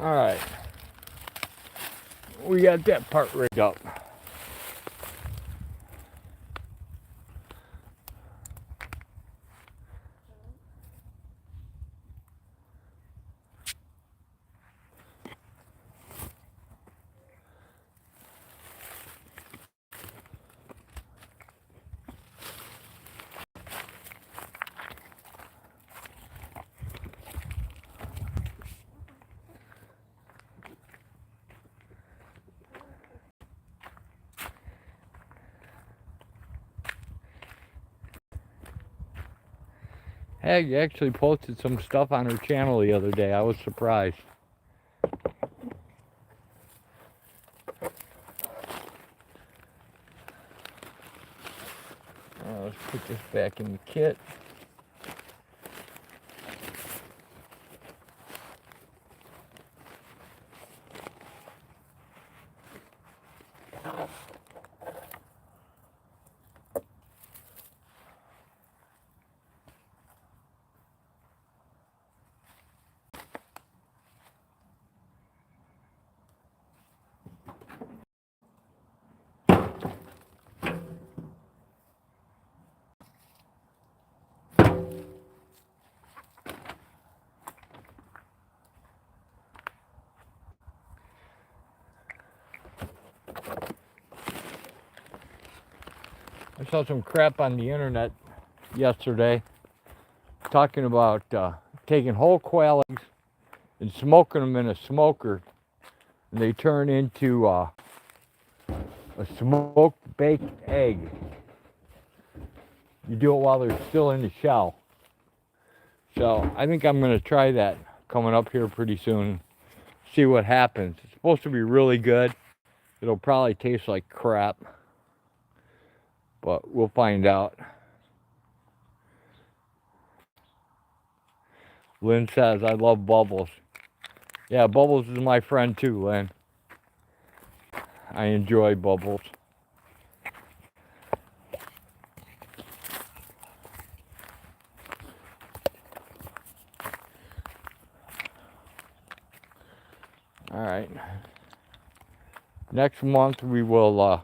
Alright. We got that part rigged up. Hey, actually posted some stuff on her channel the other day. I was surprised. Let's put this back in the kit. I saw some crap on the internet yesterday talking about taking whole quail eggs and smoking them in a smoker, and they turn into a smoked baked egg. You do it while they're still in the shell. So I think I'm going to try that coming up here pretty soon. See what happens. It's supposed to be really good. It'll probably taste like crap, but we'll find out. Lynn says, I love Bubbles. Yeah, Bubbles is my friend too, Lynn. I enjoy Bubbles. All right. Next month we will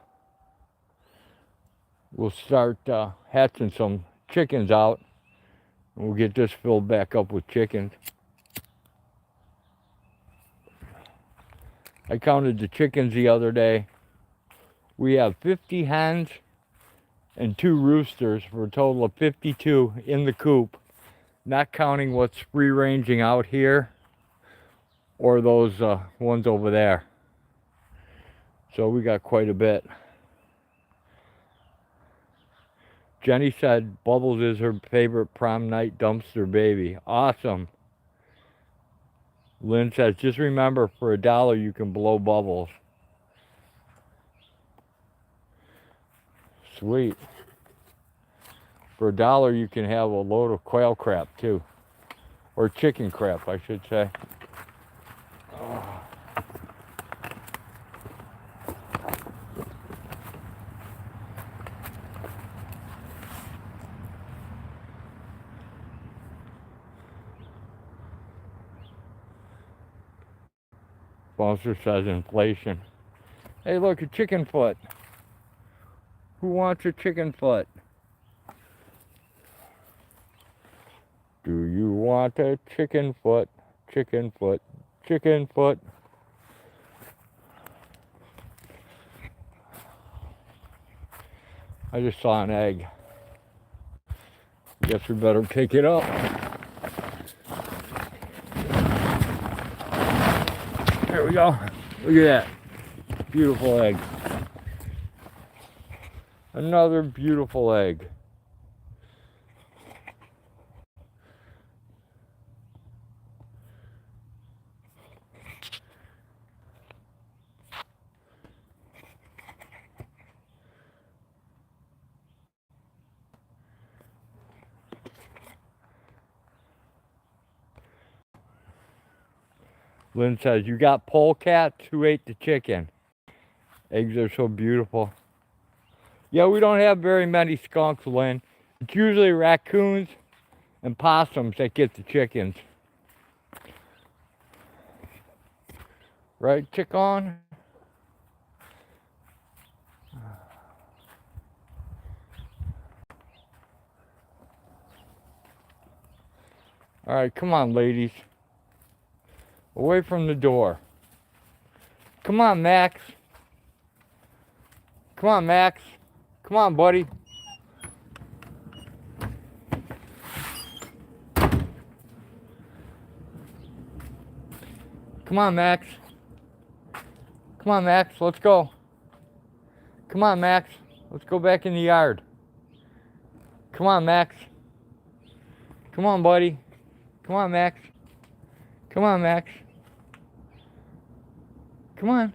we'll start hatching some chickens out. And we'll get this filled back up with chickens. I counted the chickens the other day. We have 50 hens and 2 roosters for a total of 52 in the coop, not counting what's free ranging out here or those ones over there. So we got quite a bit. Jenny said Bubbles is her favorite prom night dumpster baby. Awesome. Lynn says, just remember, for $1 you can blow Bubbles. Sweet. For $1 you can have a load of quail crap too. Or chicken crap, I should say. Oh. Sponsor says inflation. Hey, look, a chicken foot. Who wants a chicken foot? Do you want a chicken foot? Chicken foot. Chicken foot. I just saw an egg. Guess we better pick it up. There we go. Look at that. Beautiful egg. Another beautiful egg. Lynn says, you got polecats? Who ate the chicken? Eggs are so beautiful. Yeah, we don't have very many skunks, Lynn. It's usually raccoons and possums that get the chickens. Right, chicken? Alright, come on, ladies. Away from the door. Come on, Max. Come on, Max. Come on, buddy. Come on, Max. Come on, Max. Let's go. Come on, Max. Let's go back in the yard. Come on, Max. Come on, buddy. Come on, Max. Come on, Max. Come on.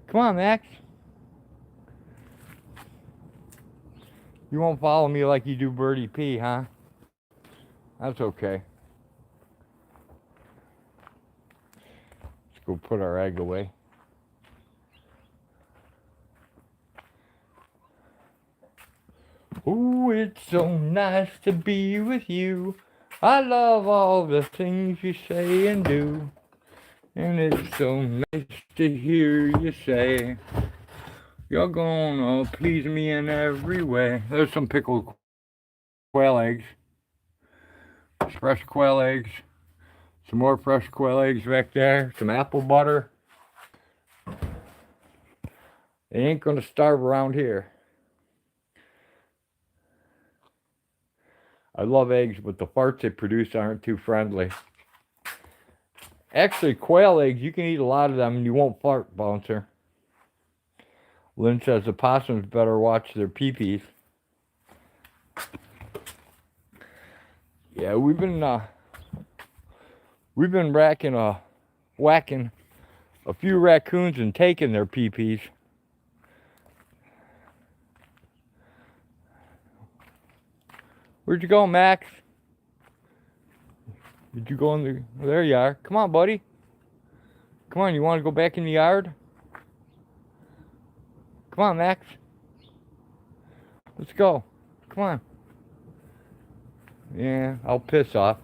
Come on, Max. You won't follow me like you do Birdie P, huh? That's okay. Let's go put our egg away. Ooh, it's so nice to be with you. I love all the things you say and do. And it's so nice to hear you say, you're gonna please me in every way. There's some pickled quail eggs. Fresh quail eggs. Some more fresh quail eggs back there. Some apple butter. They ain't gonna starve around here. I love eggs, but the farts they produce aren't too friendly. Actually, quail eggs, you can eat a lot of them and you won't fart, Bouncer. Lynn says the possums better watch their pee-pees. Yeah, we've been whacking a few raccoons and taking their pee-pees. Where'd you go, Max? Did you go in the... There you are. Come on, buddy. Come on, you want to go back in the yard? Come on, Max. Let's go. Come on. Yeah, I'll piss off.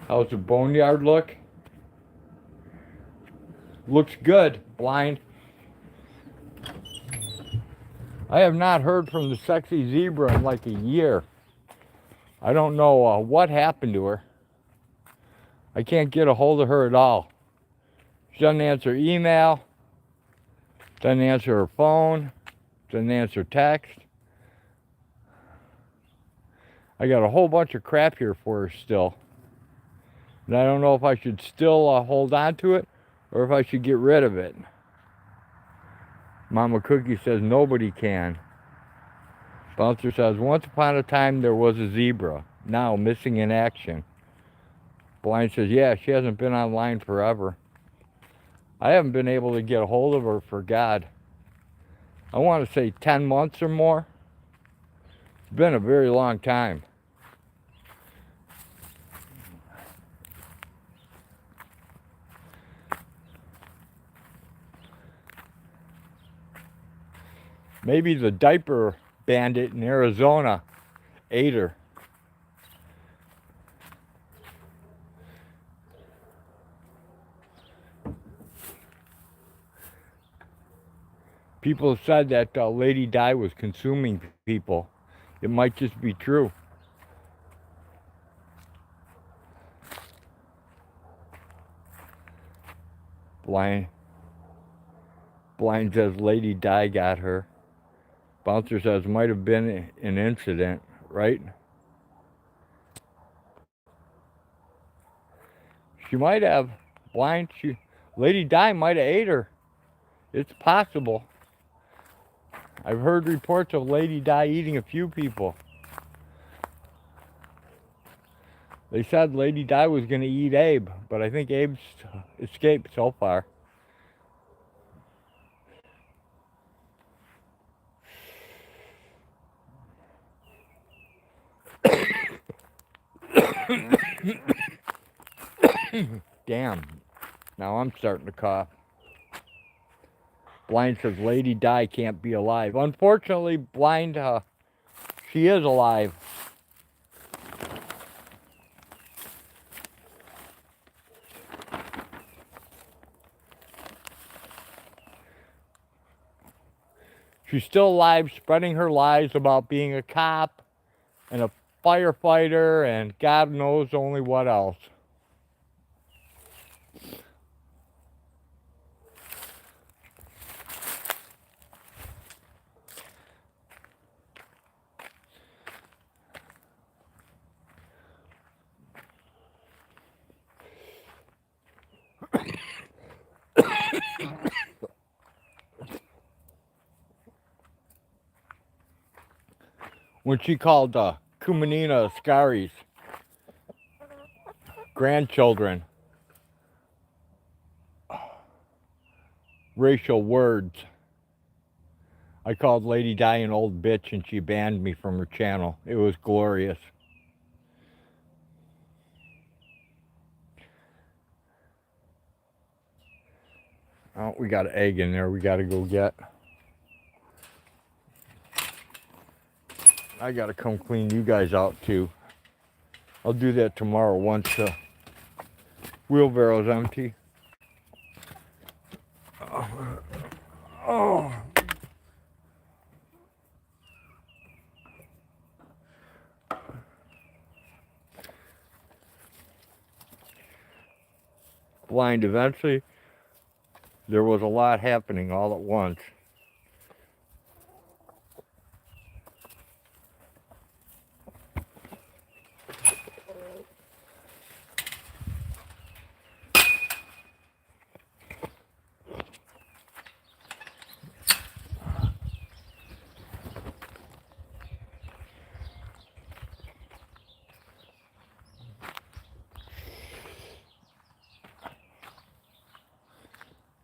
How's the boneyard look? Looks good, Blind. I have not heard from the sexy zebra in like a year. I don't know what happened to her. I can't get a hold of her at all. She doesn't answer email. Doesn't answer her phone. Doesn't answer text. I got a whole bunch of crap here for her still. And I don't know if I should still hold on to it or if I should get rid of it. Mama Cookie says nobody can. Bouncer says, once upon a time there was a zebra, now missing in action. Blind says, yeah, she hasn't been online forever. I haven't been able to get a hold of her for God. I want to say 10 months or more. It's been a very long time. Maybe the diaper bandit in Arizona ate her. People have said that Lady Di was consuming people. It might just be true. Blind says Lady Di got her. Bouncer says might have been an incident, right? She might have. Lady Di might have ate her. It's possible. I've heard reports of Lady Di eating a few people. They said Lady Di was going to eat Abe, but I think Abe's escaped so far. Damn. Now I'm starting to cough. Blind says Lady Di can't be alive. Unfortunately, Blind, she is alive. She's still alive, spreading her lies about being a cop and a firefighter and God knows only what else. When she called Kumanina Ascari's grandchildren racial words, I called Lady Di an old bitch and she banned me from her channel. It was glorious. Oh, we got an egg in there we got to go get. I got to come clean you guys out too. I'll do that tomorrow once the wheelbarrow's empty. Oh. Blind, eventually there was a lot happening all at once.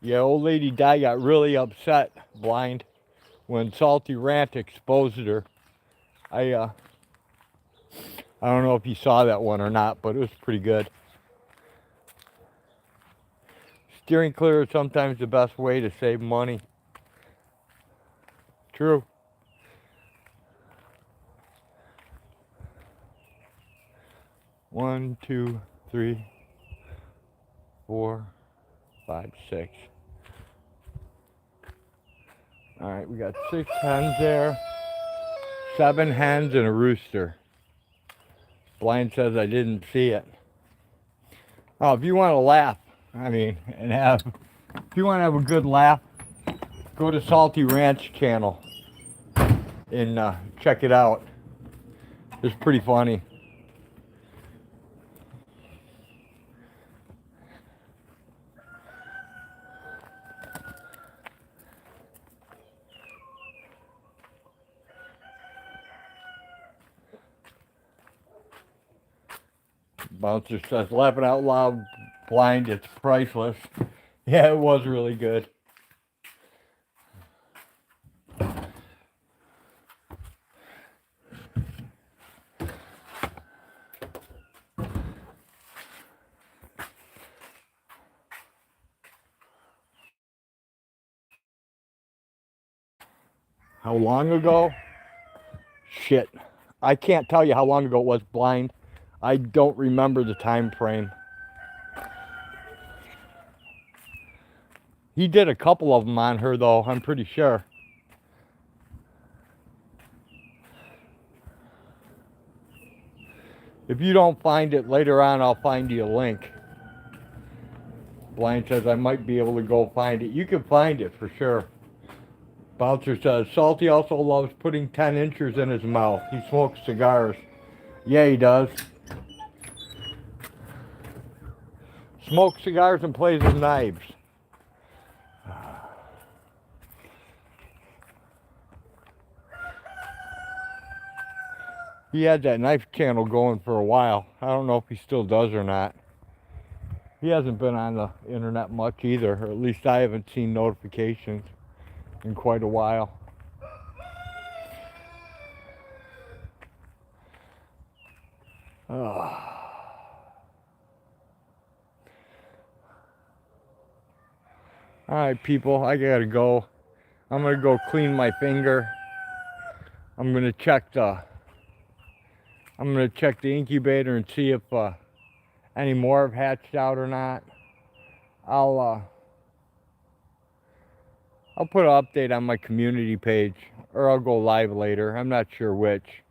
Yeah, old lady Di got really upset, Blind, when Salty Rant exposed her. I don't know if you saw that one or not, but it was pretty good. Steering clear is sometimes the best way to save money. True. One, two, three, 4, 5, 6. All right, we got 6 hens there, 7 hens and a rooster. Blind says I didn't see it. Oh, if you want to laugh, I mean, if you want to have a good laugh, go to Salty Ranch channel and check it out. It's pretty funny. Bouncer says, laughing out loud, Blind, it's priceless. Yeah, it was really good. How long ago? Shit. I can't tell you how long ago it was, Blind. I don't remember the time frame. He did a couple of them on her, though, I'm pretty sure. If you don't find it later on, I'll find you a link. Blind says I might be able to go find it. You can find it for sure. Bouncer says, Salty also loves putting 10 inchers in his mouth. He smokes cigars. Yeah, he does. Smokes cigars and plays with knives. He had that knife channel going for a while. I don't know if he still does or not. He hasn't been on the internet much either, or at least I haven't seen notifications in quite a while. Alright, people, I gotta go. I'm gonna go clean my finger. I'm gonna check the incubator and see if any more have hatched out or not. I'll put an update on my community page, or I'll go live later. I'm not sure which.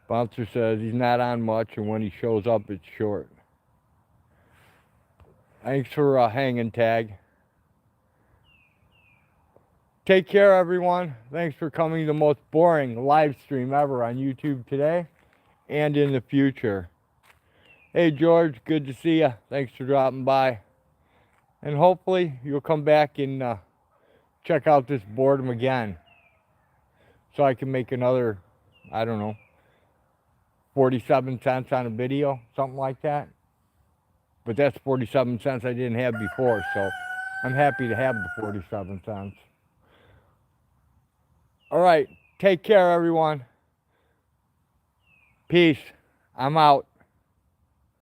Bouncer says he's not on much, and when he shows up, it's short. Thanks for hanging, Tag. Take care, everyone. Thanks for coming to the most boring live stream ever on YouTube today and in the future. Hey, George, good to see you. Thanks for dropping by. And hopefully you'll come back and check out this boredom again, so I can make another, I don't know, 47 cents on a video, something like that. But that's 47 cents I didn't have before, so I'm happy to have the 47 cents. All right, take care, everyone. Peace. I'm out.